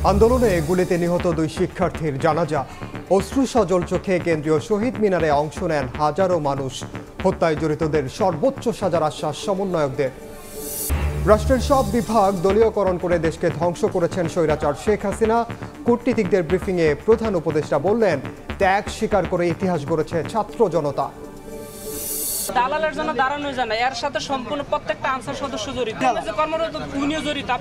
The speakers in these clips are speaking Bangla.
আন্দোলনে গুলিতে নিহত দুই শিক্ষার্থীর জানাজা। অশ্রু সজল চোখে কেন্দ্রীয় শহীদ মিনারে অংশ নেন হাজারো মানুষ। হত্যায় জড়িতদের সর্বোচ্চ সাজার আশ্বাস সমন্বয়কদের। রাষ্ট্রের সব বিভাগ দলীয়করণ করে দেশকে ধ্বংস করেছেন স্বৈরাচার শেখ হাসিনা। কূটনীতিকদের ব্রিফিংয়ে প্রধান উপদেষ্টা বললেন, ত্যাগ স্বীকার করে ইতিহাস গড়েছে ছাত্র জনতা। দালালের জন্য দাঁড়ানো যায় না, এর সাথে সম্পূর্ণ প্রত্যেকটা আনসার সদস্য জড়িত, কর্মরত উনিও জড়িত।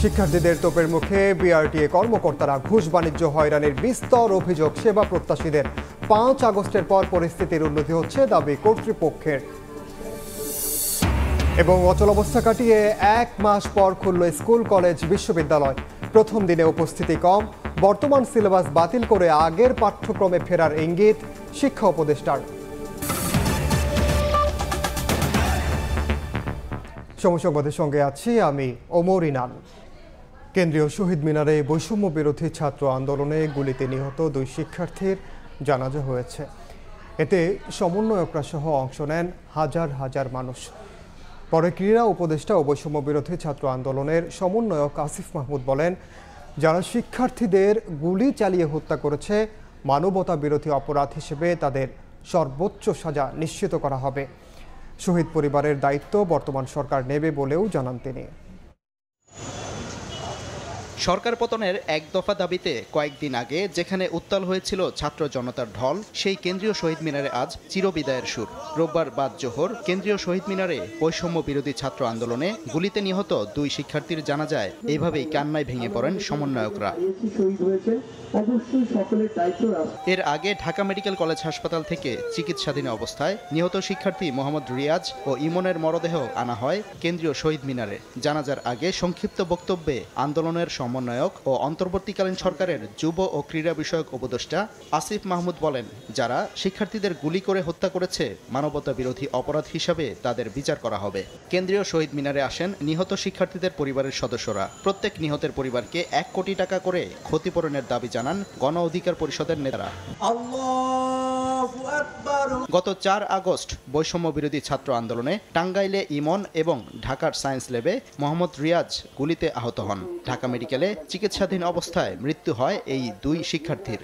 শিক্ষার্থীদের তোপের মুখে বিআরটিএ কর্মকর্তারা ঘুষ বাণিজ্য হয়রানির বিস্তর অভিযোগ সেবা প্রত্যাশীদের। 5 আগস্টের পর পরিস্থিতির উন্নতি হচ্ছে দাবি কর্তৃপক্ষের। এবং অচলাবস্থা কাটিয়ে 1 মাস পর খুলল স্কুল কলেজ বিশ্ববিদ্যালয়। প্রথম দিনে উপস্থিতি কম, বর্তমান সিলেবাস বাতিল করে আগের পাঠ্যক্রমে ফেরার ইঙ্গিত শিক্ষা উপদেষ্টার। সংবাদের সঙ্গে আছি আমি ওমর ইনান। কেন্দ্রীয় শহীদ মিনারে বৈষম্য বিরোধী ছাত্র আন্দোলনে গুলিতে নিহত দুই শিক্ষার্থীর জানাজা হয়েছে। এতে সমন্বয়করা সহ অংশ নেন হাজার হাজার মানুষ। পরে ক্রীড়া উপদেষ্টা ও বৈষম্য বিরোধী ছাত্র আন্দোলনের সমন্বয়ক আসিফ মাহমুদ বলেন, যারা শিক্ষার্থীদের গুলি চালিয়ে হত্যা করেছে মানবতা বিরোধী অপরাধ হিসেবে তাদের সর্বোচ্চ সাজা নিশ্চিত করা হবে। শহীদ পরিবারের দায়িত্ব বর্তমান সরকার নেবে বলেও জানান তিনি। সরকার পতনের এক দফা দাবিতে কয়েকদিন আগে যেখানে উত্তাল হয়েছিল ছাত্র জনতার ঢল, সেই কেন্দ্রীয় শহীদ মিনারে আজ চিরবিদায়ের সুর। রোববার বাদ জোহর কেন্দ্রীয় শহীদ মিনারে বৈষম্য বিরোধী ছাত্র আন্দোলনে গুলিতে নিহত দুই শিক্ষার্থীর জানাজায় এইভাবেই কান্নায় ভেঙে পড়েন সমন্বয়করা। এর আগে ঢাকা মেডিকেল কলেজ হাসপাতাল থেকে চিকিৎসাধীন অবস্থায় নিহত শিক্ষার্থী মোহাম্মদ রিয়াজ ও ইমনের মরদেহ আনা হয় কেন্দ্রীয় শহীদ মিনারে। জানাজার আগে সংক্ষিপ্ত বক্তব্যে আন্দোলনের সমন্বয়ক ও অন্তর্বর্তীকালীন সরকারের যুব ও ক্রীড়া বিষয়ক উপদেষ্টা আসিফ মাহমুদ বলেন, যারা শিক্ষার্থীদের গুলি করে হত্যা করেছে মানবতা বিরোধী অপরাধ হিসাবে তাদের বিচার করা হবে। কেন্দ্রীয় শহীদ মিনারে আসেন নিহত শিক্ষার্থীদের পরিবারের সদস্যরা। প্রত্যেক নিহতের পরিবারকে 1 কোটি টাকা করে ক্ষতিপূরণের দাবি জানান গণ অধিকার পরিষদের নেতারা। গত 4 আগস্ট বৈষম্য বিরোধী ছাত্র আন্দোলনে টাঙ্গাইলে ইমন এবং ঢাকার সায়েন্স ল্যাবে মোহাম্মদ রিয়াজ গুলিতে আহত হন। ঢাকা মেডিকেলে চিকিৎসাধীন অবস্থায় মৃত্যু হয় এই দুই শিক্ষার্থীর।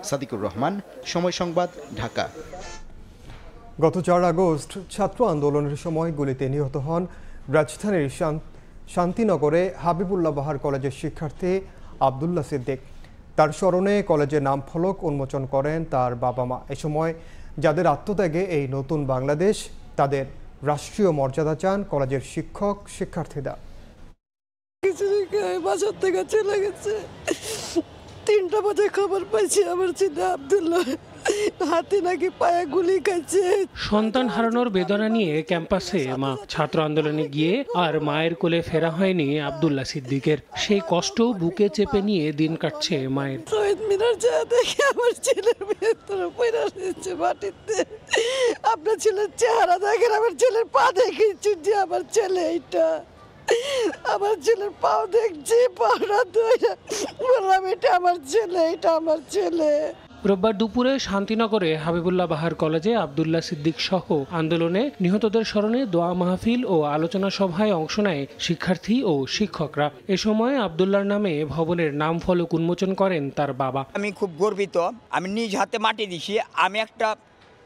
সাদিকুর রহমান, সময় সংবাদ, ঢাকা। গত 4 আগস্ট ছাত্র আন্দোলনের সময় গুলিতে নিহত হন রাজধানীর শান্তিনগরে হাবিবুল্লাহ বাহার কলেজের শিক্ষার্থী আব্দুল্লাহ সিদ্দিক। তার স্মরণে কলেজের নাম ফলক উন্মোচন করেন তার বাবা মা। এ সময় যাদের আত্মত্যাগে এই নতুন বাংলাদেশ, তাদের রাষ্ট্রীয় মর্যাদা চান কলেজের শিক্ষক শিক্ষার্থীরা। বাসার থেকে চলে গেছে, 3টা বাজে খবর পাইছি আমার ছেলে আব্দুল্লাহ হাতে নাকি পায়ে গুলি খাইছে। সন্তান হারানোর বেদনা নিয়ে ক্যাম্পাসে মা। ছাত্র আন্দোলনে গিয়ে আর মায়ের কোলে ফেরা হয়নি আব্দুল্লাহ সিদ্দিকের। সেই কষ্ট বুকে চেপে নিয়ে দিন কাটছে মায়ের। শহীদ মিনার যা দেখে আমার ছেলের ভেতরে পড়ে রয়েছে মাটিতে। আপনার ছেলের চেহারা দেখেন, আমার ছেলের পা দেখেছি যে আমার ছেলে এইটা, আমার ছেলের পাও দেখছি, পাওনা ধরে বললাম এটা আমার ছেলে, এটা আমার ছেলে। রোববার দুপুরে শান্তিনগরে হাবিবুল্লাহ বাহার কলেজে আব্দুল্লাহ সিদ্দিক সহ আন্দোলনে নিহতদের স্মরণে দোয়া মাহফিল ও আলোচনা সভায় অংশ নেয় শিক্ষার্থী ও শিক্ষকরা। এ সময় আব্দুল্লাহর নামে ভবনের নাম ফলক উন্মোচন করেন তার বাবা। আমি খুব গর্বিত, আমি নিজ হাতে মাটি দিছি। আমি একটা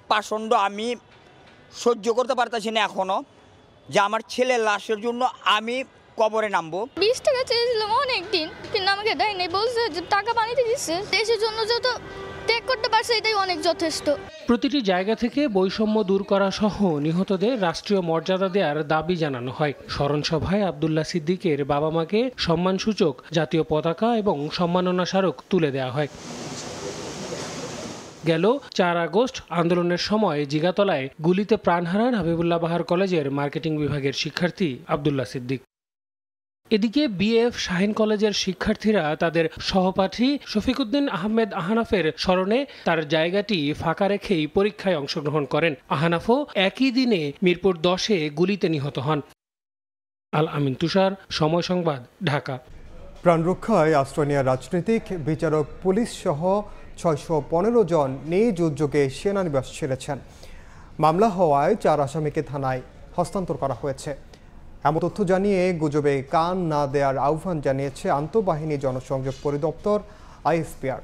পাষণ্ড আমি সহ্য করতে পারতেছি না এখনো, যে আমার ছেলের লাশের জন্য আমি কবরে নামবো। 20 টাকা চেয়েছিলাম অনেকদিন, কিন্তু আমাকে দেয়নি। বলছে যে টাকা পানিতে দিচ্ছে, দেশের জন্য যত ত্যাগ করতে পারছে এটাই অনেক যথেষ্ট। প্রতিটি জায়গা থেকে বৈষম্য দূর করা সহ নিহতদের রাষ্ট্রীয় মর্যাদা দেওয়ার দাবি জানানো হয়। স্মরণ সভায় আব্দুল্লাহ সিদ্দিকের বাবা মাকে সম্মানসূচক জাতীয় পতাকা এবং সম্মাননা স্মারক তুলে দেওয়া হয়। গেল 4 আগস্ট আন্দোলনের সময় জিগাতলায় গুলিতে প্রাণ হারান হাবিবুল্লাহ বাহার কলেজের মার্কেটিং বিভাগের শিক্ষার্থী আব্দুল্লাহ সিদ্দিক। এদিকে বিএফ শাহীন কলেজের শিক্ষার্থীরা তাদের সহপাঠী শফিকুদ্দিন আহমেদ আহনাফের স্মরণে তার জায়গাটি ফাঁকা রেখেই পরীক্ষায় অংশগ্রহণ করেন। আহনাফও একই দিনে মিরপুর 10-এ গুলিতে নিহত হন। আল আমিন তুষার, সময় সংবাদ, ঢাকা। প্রাণ রক্ষায় আশ্রয় নেওয়া রাজনীতিক, বিচারক, পুলিশ সহ 615 জন নিজ উদ্যোগে সেনানিবাস ছেড়েছেন। মামলা হওয়ায় 4 আসামিকে থানায় হস্তান্তর করা হয়েছে। এমন তথ্য জানিয়ে গুজবে কান না দেওয়ার আহ্বান জানিয়েছে আন্তঃবাহিনী জনসংযোগ পরিদপ্তর আইএসপিআর।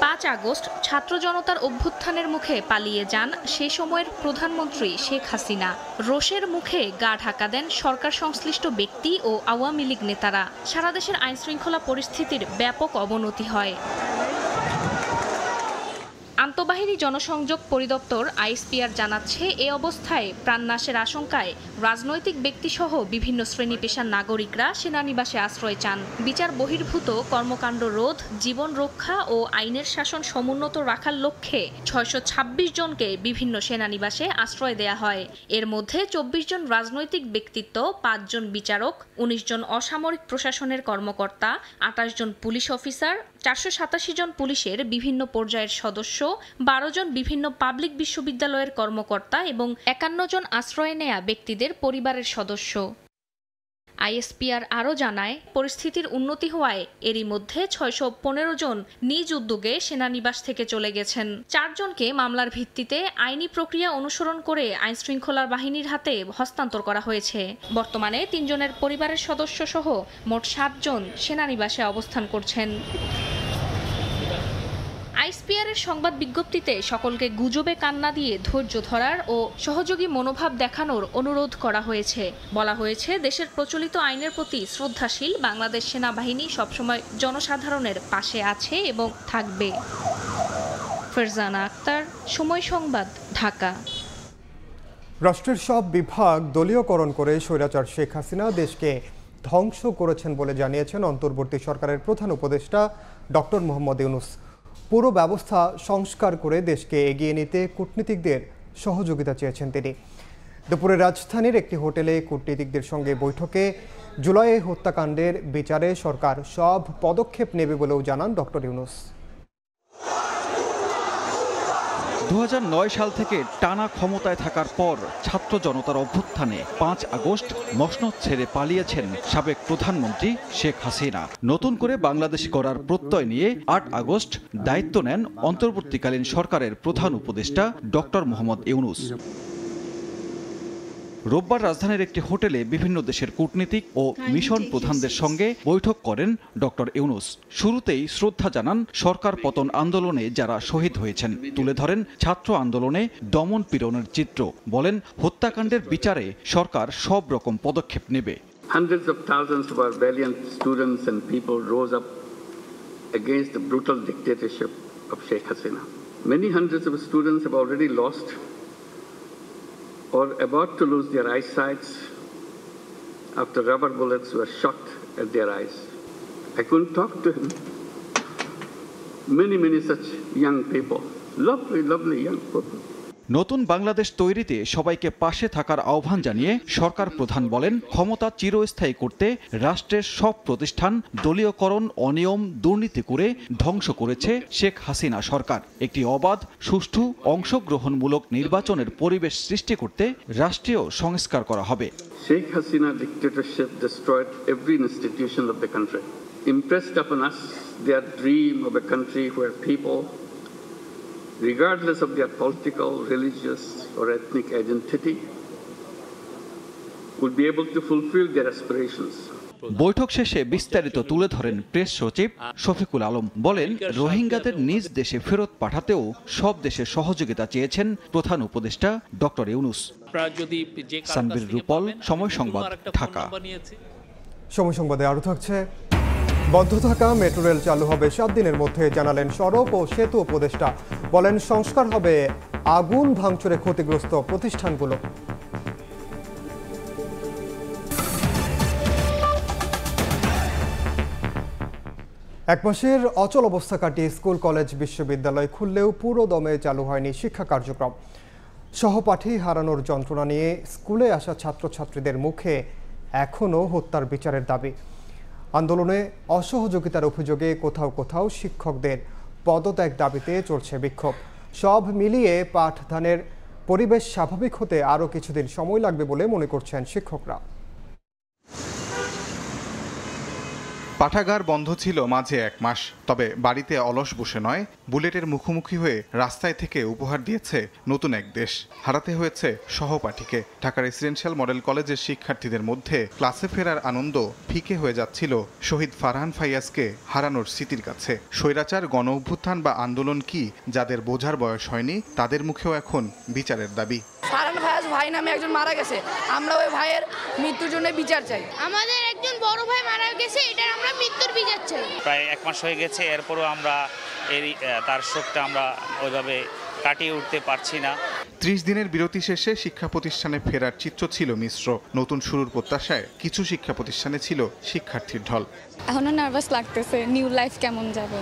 ৫ আগস্ট ছাত্র জনতার অভ্যুত্থানের মুখে পালিয়ে যান সে সময়ের প্রধানমন্ত্রী শেখ হাসিনা। রোষের মুখে গা ঢাকা দেন সরকার সংশ্লিষ্ট ব্যক্তি ও আওয়ামী লীগ নেতারা। সারা দেশের আইনশৃঙ্খলা পরিস্থিতির ব্যাপক অবনতি হয়। আন্তঃবাহিনী জনসংযোগ পরিদপ্তর আইএসপিআর জানাচ্ছে, এ অবস্থায় প্রাণনাশের আশঙ্কায় রাজনৈতিক ব্যক্তিসহ বিভিন্ন শ্রেণী পেশার নাগরিকরা সেনানিবাসে আশ্রয় চান। বিচার বহির্ভূত কর্মকাণ্ড রোধ, জীবন রক্ষা ও আইনের শাসন সমুন্নত রাখার লক্ষ্যে ৬২৬ জনকে বিভিন্ন সেনানিবাসে আশ্রয় দেয়া হয়। এর মধ্যে ২৪ জন রাজনৈতিক ব্যক্তিত্ব, ৫ জন বিচারক, ১৯ জন অসামরিক প্রশাসনের কর্মকর্তা, ২৮ জন পুলিশ অফিসার, ৪৮৭ জন পুলিশের বিভিন্ন পর্যায়ের সদস্য, ১২ জন বিভিন্ন পাবলিক বিশ্ববিদ্যালয়ের কর্মকর্তা এবং ৫১ জন আশ্রয় নেয়া ব্যক্তিদের পরিবারের সদস্য। আইএসপিআর আরও জানায়, পরিস্থিতির উন্নতি হওয়ায় এরই মধ্যে ৬১৫ জন নিজ উদ্যোগে সেনানিবাস থেকে চলে গেছেন। ৪ জনকে মামলার ভিত্তিতে আইনি প্রক্রিয়া অনুসরণ করে আইনশৃঙ্খলা বাহিনীর হাতে হস্তান্তর করা হয়েছে। বর্তমানে ৩ জনের পরিবারের সদস্য সহ মোট ৭ জন সেনানিবাসে অবস্থান করছেন। আইএসপিআরের সংবাদ বিজ্ঞপ্তিতে সকলকে গুজবে কান্না দিয়ে ধৈর্য ধরার ও সহযোগী মনোভাব দেখানোর অনুরোধ করা হয়েছে। বলা হয়েছে, দেশের প্রচলিত আইনের প্রতি শ্রদ্ধাশীল বাংলাদেশ সেনাবাহিনী সবসময় জনসাধারণের পাশে আছে এবং থাকবে। ফারজানা আক্তার, সময় সংবাদ, ঢাকা। রাষ্ট্রের সব বিভাগ দলীয়করণ করে স্বৈরাচার শেখ হাসিনা দেশকে ধ্বংস করেছেন বলে জানিয়েছেন অন্তর্বর্তী সরকারের প্রধান উপদেষ্টা ডক্টর মোহাম্মদ ইউনূস। পুরো ব্যবস্থা সংস্কার করে দেশকে এগিয়ে নিতে কূটনীতিকদের সহযোগিতা চেয়েছেন তিনি। দুপুরে রাজধানীর একটি হোটেলে কূটনীতিকদের সঙ্গে বৈঠকে জুলাই হত্যাকাণ্ডের বিচারে সরকার সব পদক্ষেপ নেবে বলেও জানান ডক্টর ইউনূস। ২০০৯ সাল থেকে টানা ক্ষমতায় থাকার পর ছাত্র জনতার অভ্যুত্থানে ৫ আগস্ট মসনদ ছেড়ে পালিয়েছেন সাবেক প্রধানমন্ত্রী শেখ হাসিনা। নতুন করে বাংলাদেশ গড়ার প্রত্যয় নিয়ে ৮ আগস্ট দায়িত্ব নেন অন্তর্বর্তীকালীন সরকারের প্রধান উপদেষ্টা ডক্টর মোহাম্মদ ইউনূস। রোববার রাজধানীর একটি হোটেলে বিভিন্ন দেশের কূটনীতিক ও মিশন প্রধানদের সঙ্গে বৈঠক করেন ডক্টর ইউনূস। শুরুতেই শ্রদ্ধা জানান সরকার পতন আন্দোলনে যারা শহীদ হয়েছেন, তুলে ধরেন ছাত্র আন্দোলনে দমন পীড়নের চিত্র। বলেন, হত্যাকাণ্ডের বিচারে সরকার সব রকম পদক্ষেপ নেবে। Hundreds of thousands of our valiant students and people rose up against the brutal dictatorship of Sheikh Hasina. Many hundreds of students have already lost or about to lose their eyesight after rubber bullets were shot at their eyes. I couldn't talk to him. Many such young people, lovely young people. নতুন বাংলাদেশ তৈরিতে সবাইকে পাশে থাকার আহ্বান জানিয়ে সরকার প্রধান বলেন, ক্ষমতা চিরস্থায়ী করতে রাষ্ট্রের সব প্রতিষ্ঠান দলীয়করণ, অনিয়ম, দুর্নীতি করে ধ্বংস করেছে শেখ হাসিনা সরকার। একটি অবাধ, সুষ্ঠু, অংশগ্রহণমূলক নির্বাচনের পরিবেশ সৃষ্টি করতে রাষ্ট্রীয় সংস্কার করা হবে। Sheikh Hasina dictatorship destroyed every institution of the country, impressed upon us their dream of a country where people, regardless of their political, religious or ethnic identity, would be able to fulfill their aspirations. বৈঠক শেষে বিস্তারিত তুলে ধরেন প্রেস সচিব শফিকুল আলম। বলেন, রোহিঙ্গাদের নিজ দেশে ফেরত পাঠাতেও সব দেশের সহযোগিতা চেয়েছেন প্রধান উপদেষ্টা ডক্টর ইউনূস। সানবীর রূপল, সময় সংবাদ, ঢাকা। সময় সংবাদে আরও থাকছে, বন্ধ থাকা মেট্রো রেল চালু হবে 7 দিনের মধ্যে, জানালেন সড়ক ও সেতু উপদেষ্টা। বলেন, সংস্কার হবে আগুন ভাঙচুরে ক্ষতিগ্রস্ত প্রতিষ্ঠানগুলো। এক মাসের অচল অবস্থা কাটিয়ে স্কুল, কলেজ, বিশ্ববিদ্যালয় খুললেও পুরো দমে চালু হয়নি শিক্ষা কার্যক্রম। সহপাঠী হারানোর যন্ত্রণা নিয়ে স্কুলে আসা ছাত্রছাত্রীদের মুখে এখনও হত্যার বিচারের দাবি। আন্দোলনে অসহযোগিতার অভিযোগে কোথাও শিক্ষকদের পদত্যাগ দাবিতে চলছে বিক্ষোভ। সব মিলিয়ে পাঠদানের পরিবেশ স্বাভাবিক হতে আরও কিছুদিন সময় লাগবে বলে মনে করছেন শিক্ষকরা। পাঠাগার বন্ধ ছিল মাঝে 1 মাস, তবে বাড়িতে অলস বসে নয়, বুলেটের মুখোমুখি হয়ে রাস্তায় থেকে উপহার দিয়েছে নতুন এক দেশ। হারাতে হয়েছে সহপাঠীকে। ঢাকা রেসিডেন্সিয়াল মডেল কলেজের শিক্ষার্থীদের মধ্যে ক্লাসে ফেরার আনন্দ ফিকে হয়ে যাচ্ছিল শহীদ ফারহান ফাইয়াজকে হারানোর স্মৃতির কাছে। স্বৈরাচার, গণ অভ্যুত্থান বা আন্দোলন কি যাদের বোঝার বয়স হয়নি, তাদের মুখেও এখন বিচারের দাবি। ফারহান ফায়াজ ভাই নামে একজন মারা গেছে, আমরা ওই ভাইয়ের মৃত্যুর জন্য বিচার চাই। আমাদের একজন বড় ভাই মারা গেছে, এটার আমরা মৃত্যুর বিচার চাই। প্রায় 1 মাস হয়ে গেছে, এরপরও আমরা তার শোকটা আমরা ওইভাবে কাটিয়ে উঠতে পারছি না। 30 দিনের বিরতি শেষে শিক্ষা প্রতিষ্ঠানে ফেরার চিত্র ছিল মিশ্র। নতুন শুরুর প্রত্যাশায় কিছু শিক্ষা প্রতিষ্ঠানে ছিল শিক্ষার্থীর ঢল। এখনো নার্ভাস লাগতেছে, নিউ লাইফ কেমন যাবে,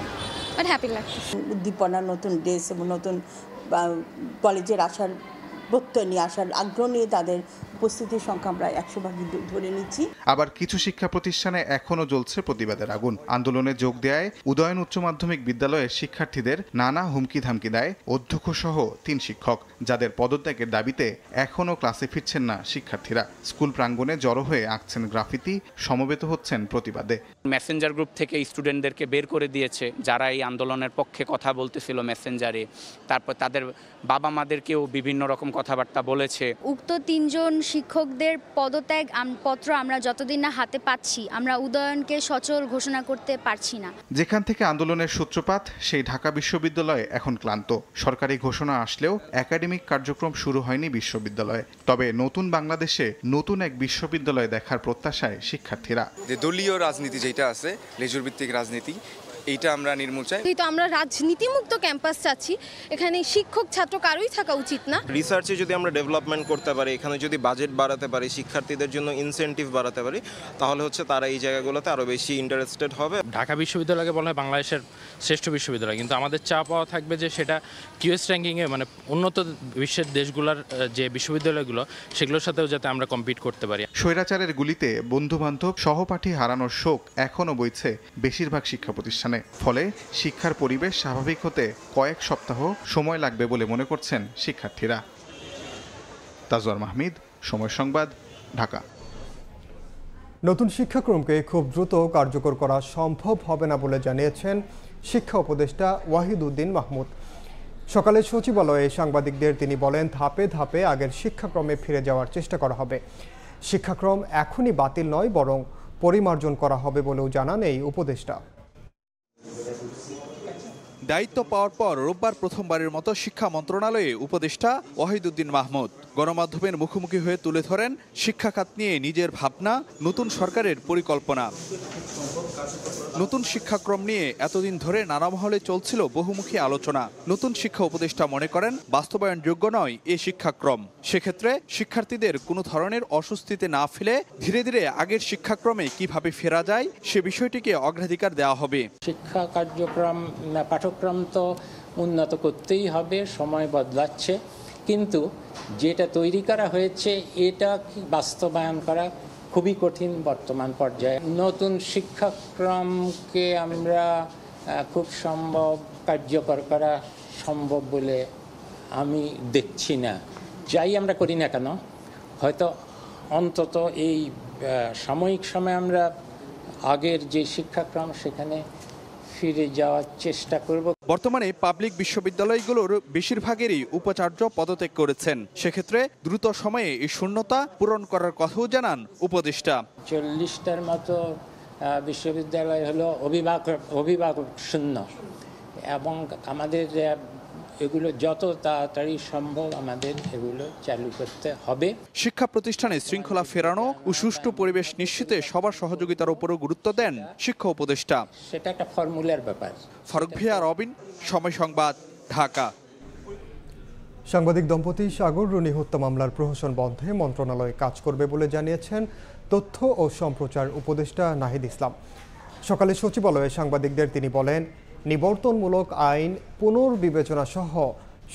বাট হ্যাপি লাগতেছে। উদ্দীপনা, নতুন ড্রেস এবং নতুন কলেজের আসার প্রত্যয় নিয়ে আসার আগ্রহ নিয়ে তাদের উপস্থিতির সংখ্যা আমরা 100% ধরে নিচ্ছি। আবার কিছু শিক্ষা প্রতিষ্ঠানে এখনো জ্বলছে প্রতিবাদের আগুন। আন্দোলনে যোগ দেয় উদয়ন উচ্চ মাধ্যমিক বিদ্যালয়ের শিক্ষার্থীদের নানা হুমকি ধামকি দেয় অধ্যক্ষ সহ 3 শিক্ষক, যাদের পদত্যাগের দাবিতে এখনো ক্লাসে ফিরছেন না শিক্ষার্থীরা। স্কুল প্রাঙ্গণে জড়ো হয়ে আঁকছেন গ্রাফিতি, সমবেত হচ্ছেন প্রতিবাদে। মেসেঞ্জার গ্রুপ থেকে স্টুডেন্টদেরকে বের করে দিয়েছে যারা এই আন্দোলনের পক্ষে কথা বলতেছিল মেসেঞ্জারে। তারপর তাদের বাবা মাদেরকেও বিভিন্ন রকম কথাবার্তা বলেছে। উক্ত 3 জন শিক্ষকদের পদত্যাগ পত্র আমরা যতদিন না হাতে পাচ্ছি, আমরা উদয়নকে সচল ঘোষণা করতে পারছি না। যেখান থেকে আন্দোলনের সূত্রপাত, সেই ঢাকা বিশ্ববিদ্যালয় এখন ক্লান্ত। সরকারি ঘোষণা আসলেও একাডেমিক কার্যক্রম শুরু হয়নি বিশ্ববিদ্যালয়ে। তবে নতুন বাংলাদেশে নতুন এক বিশ্ববিদ্যালয় দেখার প্রত্যাশায় শিক্ষার্থীরা। যে দলীয় রাজনীতি যেটা আছে, লেজুর ভিত্তিক রাজনীতি, এইটা আমরা নির্মূল চাই। তো আমরা রাজনীতিমুক্ত ক্যাম্পাস চাচ্ছি, এখানে শিক্ষক ছাত্র কারোই থাকা উচিত না। রিসার্চে যদি আমরা ডেভেলপমেন্ট করতে পারি, এখানে যদি বাজেট বাড়াতে পারি, শিক্ষার্থীদের জন্য ইনসেন্টিভ বাড়াতে পারি, তাহলে হচ্ছে তারা এই জায়গাগুলোতে আরও বেশি ইন্টারেস্টেড হবে। ঢাকা বিশ্ববিদ্যালয়কে বলা হয় বাংলাদেশের শ্রেষ্ঠ বিশ্ববিদ্যালয়, কিন্তু আমাদের চা পাওয়া থাকবে যে সেটা কিউএস র্যাঙ্কিংয়ে মানে উন্নত বিশ্বের দেশগুলোর যে বিশ্ববিদ্যালয়গুলো সেগুলোর সাথেও যাতে আমরা কম্পিট করতে পারি। স্বৈরাচারের গুলিতে বন্ধুবান্ধব, সহপাঠী হারানোর শোক এখনও বইছে বেশিরভাগ শিক্ষা প্রতিষ্ঠানে। ফলে শিক্ষার পরিবেশ স্বাভাবিক হতে কয়েক সপ্তাহ সময় লাগবে বলে মনে করছেন শিক্ষার্থীরা। তাজওয়ার মাহমিদ, সময় সংবাদ, ঢাকা। নতুন শিক্ষাক্রমকে খুব দ্রুত কার্যকর করা সম্ভব হবে না বলে জানিয়েছেন শিক্ষা উপদেষ্টা ওয়াহিদউদ্দিন মাহমুদ। সকালে সচিবালয়ে সাংবাদিকদের তিনি বলেন, ধাপে ধাপে আগের শিক্ষাক্রমে ফিরে যাওয়ার চেষ্টা করা হবে। শিক্ষাক্রম এখনই বাতিল নয়, বরং পরিমার্জন করা হবে বলেও জানান এই উপদেষ্টা। দায়িত্ব পাওয়ার পর রোববার প্রথমবারের মতো শিক্ষা মন্ত্রণালয়ে উপদেষ্টা ওয়াহিদউদ্দিন মাহমুদ গণমাধ্যমের মুখোমুখি হয়ে তুলে ধরেন শিক্ষা খাত নিয়ে নিজের ভাবনা, নতুন সরকারের পরিকল্পনা। নতুন শিক্ষাক্রম নিয়ে এতদিন ধরে নানা মহলে চলছিল বহুমুখী আলোচনা। নতুন শিক্ষা উপদেষ্টা মনে করেন বাস্তবায়নযোগ্য নয় এ শিক্ষাক্রম। সেক্ষেত্রে শিক্ষার্থীদের কোনো ধরনের অস্বস্তিতে না ফেলে ধীরে ধীরে আগের শিক্ষাক্রমে কিভাবে ফেরা যায় সে বিষয়টিকে অগ্রাধিকার দেওয়া হবে। শিক্ষা কার্যক্রম, পাঠ্যক্রম তো উন্নত করতেই হবে, সময় বদলাচ্ছে, কিন্তু যেটা তৈরি করা হয়েছে এটা কি বাস্তবায়ন করা খুবই কঠিন বর্তমান পর্যায়ে। নতুন শিক্ষাক্রমকে আমরা খুব সম্ভব কার্যকর করা সম্ভব বলে আমি দেখছি না। যাই আমরা করি না কেন, হয়তো অন্তত এই সাময়িক সময়ে আমরা আগের যে শিক্ষাক্রম সেখানে ফিরে যাওয়ার চেষ্টা করব। বর্তমানে পাবলিক বিশ্ববিদ্যালয়গুলোর বেশিরভাগেরই উপাচার্য পদত্যাগ করেছেন। সেক্ষেত্রে দ্রুত সময়ে এই শূন্যতা পূরণ করার কথাও জানান উপদেষ্টা। 40টার মতো বিশ্ববিদ্যালয় হলো অভিভাবক শূন্য, এবং আমাদের এগুলো যত তাড়াতাড়ি সম্ভব আমাদের এগুলো চালু করতে হবে। শিক্ষা প্রতিষ্ঠানে শৃঙ্খলা ফেরানো ও সুষ্ঠু পরিবেশ নিশ্চিতে সবার সহযোগিতার উপরও গুরুত্ব দেন শিক্ষা উপদেষ্টা। সেটা একটা ফর্মুলার ব্যাপার। ফারুক ভিয়া, রবিন, সময় সংবাদ, ঢাকা। সাংবাদিক দম্পতি সাগর রুনি হত্যা মামলার প্রহসন বন্ধে মন্ত্রণালয় কাজ করবে বলে জানিয়েছেন তথ্য ও সম্প্রচার উপদেষ্টা নাহিদ ইসলাম। সকালে সচিবালয়ে সাংবাদিকদের তিনি বলেন, নিবর্তনমূলক আইন পুনর্বিবেচনা সহ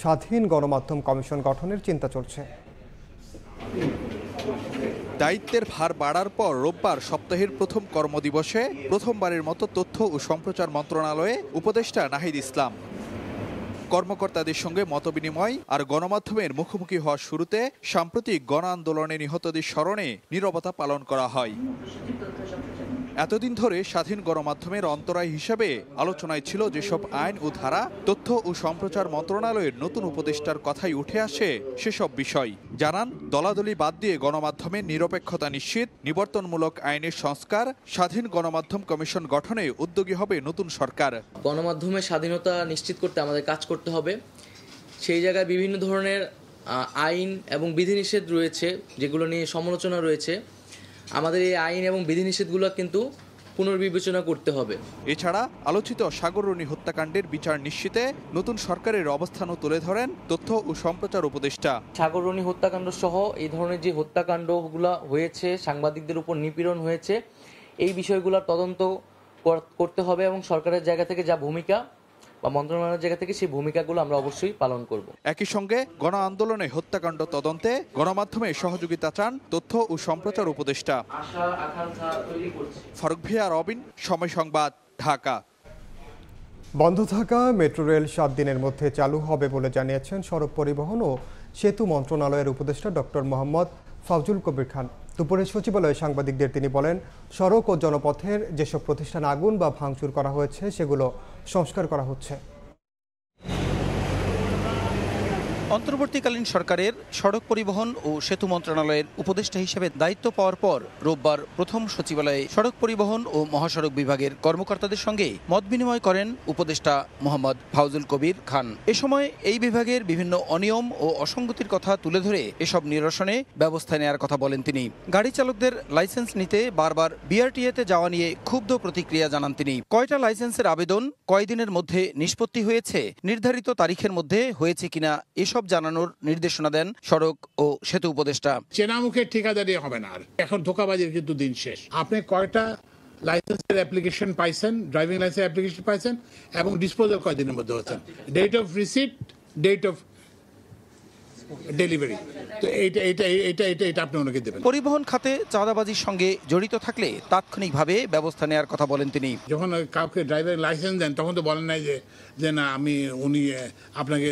স্বাধীন গণমাধ্যম কমিশন গঠনের চিন্তা চলছে। দায়িত্বের ভার বাড়ার পর রোববার সপ্তাহের প্রথম কর্মদিবসে প্রথমবারের মতো তথ্য ও সম্প্রচার মন্ত্রণালয়ে উপদেষ্টা নাহিদ ইসলাম। কর্মকর্তাদের সঙ্গে মতবিনিময় আর গণমাধ্যমের মুখোমুখি হওয়ার শুরুতে সাম্প্রতিক গণ আন্দোলনে নিহতদের স্মরণে নীরবতা পালন করা হয়। এতদিন ধরে স্বাধীন গণমাধ্যমের অন্তরায় হিসেবে আলোচনায় ছিল যেসব আইন ও ধারা তথ্য ও সম্প্রচার মন্ত্রণালয়ের নতুন উপদেষ্টার কথাই উঠে আসে সেসব বিষয়। জানান, দলাদলি বাদ দিয়ে গণমাধ্যমের নিরপেক্ষতা নিশ্চিত, নিবর্তনমূলক আইনের সংস্কার, স্বাধীন গণমাধ্যম কমিশন গঠনে উদ্যোগী হবে নতুন সরকার। গণমাধ্যমের স্বাধীনতা নিশ্চিত করতে আমাদের কাজ করতে হবে। সেই জায়গায় বিভিন্ন ধরনের আইন এবং বিধিনিষেধ রয়েছে, যেগুলো নিয়ে সমালোচনা রয়েছে। আমাদের এই আইন এবং বিধিনিষেধগুলো কিন্তু পুনর্বিবেচনা করতে হবে। এছাড়া আলোচিত সাগররণী হত্যাকাণ্ডের বিচার নিশ্চিতে নতুন সরকারের অবস্থানও তুলে ধরেন তথ্য ও সম্প্রচার উপদেষ্টা। সাগররণী হত্যাকাণ্ড সহ এই ধরনের যে হত্যাকাণ্ডগুলো হয়েছে, সাংবাদিকদের উপর নিপীড়ন হয়েছে, এই বিষয়গুলোর তদন্ত করতে হবে এবং সরকারের জায়গা থেকে যা ভূমিকা বা মন্ত্রণালয়ের জায়গা থেকে সেই ভূমিকাগুলো আমরা অবশ্যই পালন করব। একই সঙ্গে গণ আন্দোলনে হত্যাকাণ্ড তদন্তে গণমাধ্যমে সহযোগিতা চান তথ্য ও সম্প্রচার উপদেষ্টা। ফারুক ভিয়া, রবিন, সময় সংবাদ, ঢাকা। বন্ধ থাকা মেট্রো রেল 7 দিনের মধ্যে চালু হবে বলে জানিয়েছেন সড়ক পরিবহন ও সেতু মন্ত্রণালয়ের উপদেষ্টা ডক্টর মোহাম্মদ ফাউজুল কবির খান। দুপুরে সচিবালয়ে সাংবাদিকদের তিনি বলেন, সড়ক ও জনপথের যেসব প্রতিষ্ঠান আগুন বা ভাঙচুর করা হয়েছে সেগুলো সংস্কার করা হচ্ছে। অন্তর্বর্তীকালীন সরকারের সড়ক পরিবহন ও সেতু মন্ত্রণালয়ের উপদেষ্টা হিসেবে দায়িত্ব পাওয়ার পর রোববার প্রথম সচিবালয়ে সড়ক পরিবহন ও মহাসড়ক বিভাগের কর্মকর্তাদের সঙ্গে মত বিনিময় করেন উপদেষ্টা মোহাম্মদ ফাউজুল কবির খান। এ সময় এই বিভাগের বিভিন্ন অনিয়ম ও অসঙ্গতির কথা তুলে ধরে এসব নিরসনে ব্যবস্থা নেওয়ার কথা বলেন তিনি। গাড়ি চালকদের লাইসেন্স নিতে বারবার বিআরটিএতে যাওয়া নিয়ে ক্ষুব্ধ প্রতিক্রিয়া জানান তিনি। কয়টা লাইসেন্সের আবেদন কয়দিনের মধ্যে নিষ্পত্তি হয়েছে, নির্ধারিত তারিখের মধ্যে হয়েছে কিনা এসব জানানোর নির্দেশনা দেন সড়ক ও সেতু উপদেষ্টা। চেনামুখে ঠিকাদারি হবে না, আর এখন ধোঁকাবাজির কিন্তু দিন শেষ। আপনি কয়টা লাইসেন্সের অ্যাপ্লিকেশন পাইছেন, ড্রাইভিং লাইসেন্স অ্যাপ্লিকেশন পাইছেন এবং ডিসপোজাল কয়দিনের মধ্যে হচ্ছেন, date of receipt, date of delivery, তো এইটা আপনি ওনাকে দেবেন। পরিবহন খাতে চাঁদাবাজির সঙ্গে জড়িত থাকলে তাৎক্ষণিকভাবে ব্যবস্থা নেওয়ার কথা বলেন তিনি। যখন কাউকে ড্রাইভিং লাইসেন্স দেন তখন তো বলেন নাই যে না উনি আপনাকে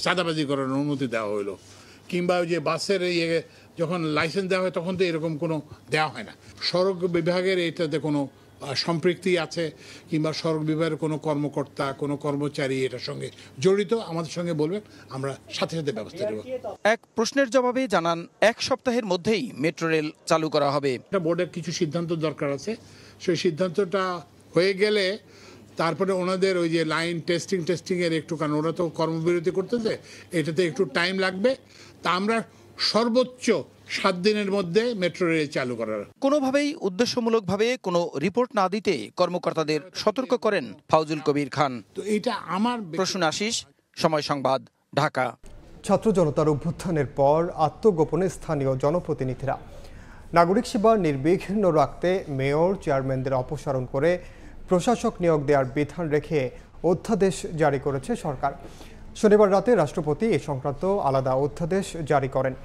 চাঁদাবাজি করার অনুমতি দেওয়া হইলো, কিংবা যে বাসের যখন লাইসেন্স দেওয়া হয় তখন তো এরকম কোনো দেওয়া হয় না। সড়ক বিভাগের এটাতে কোনো সম্পৃক্তি আছে কিংবা সড়ক বিভাগের কোনো কর্মকর্তা, কোনো কর্মচারী এটার সঙ্গে জড়িত, আমাদের সঙ্গে বলবেন, আমরা সাথে সাথে ব্যবস্থা নেব। এক প্রশ্নের জবাবে জানান, 1 সপ্তাহের মধ্যেই মেট্রো রেল চালু করা হবে। বোর্ডের কিছু সিদ্ধান্ত দরকার আছে, সেই সিদ্ধান্তটা হয়ে গেলে তারপরে ওনাদের ওই যে লাইন টেস্টিং এর একটু, কারণ ওরা তো কর্মবিরতি করতেছে, এটাতে একটু টাইম লাগবে। তা আমরা সর্বোচ্চ 7 দিনের মধ্যে মেট্রো রেল চালু করার। কোনোভাবেই উদ্দেশ্যমূলকভাবে কোনো রিপোর্ট না দিতে কর্মকর্তাদের সতর্ক করেন ফাউজুল কবির খান। তো এটা আমার প্রসূন আশিস, সময় সংবাদ, ঢাকা। ছাত্র জনতার অভ্যুত্থানের পর আত্মগোপনে স্থানীয় জনপ্রতিনিধিরা নাগরিক সেবা নির্বিঘ্ন রাখতে মেয়র, চেয়ারম্যানদের অপসারণ করে প্রশাসক নিয়োগ দেওয়ার বিধান রেখে অধ্যাদেশ জারি করেছে সরকার। শনিবার রাতে রাষ্ট্রপতি এ সংক্রান্ত আলাদা অধ্যাদেশ জারি করেন।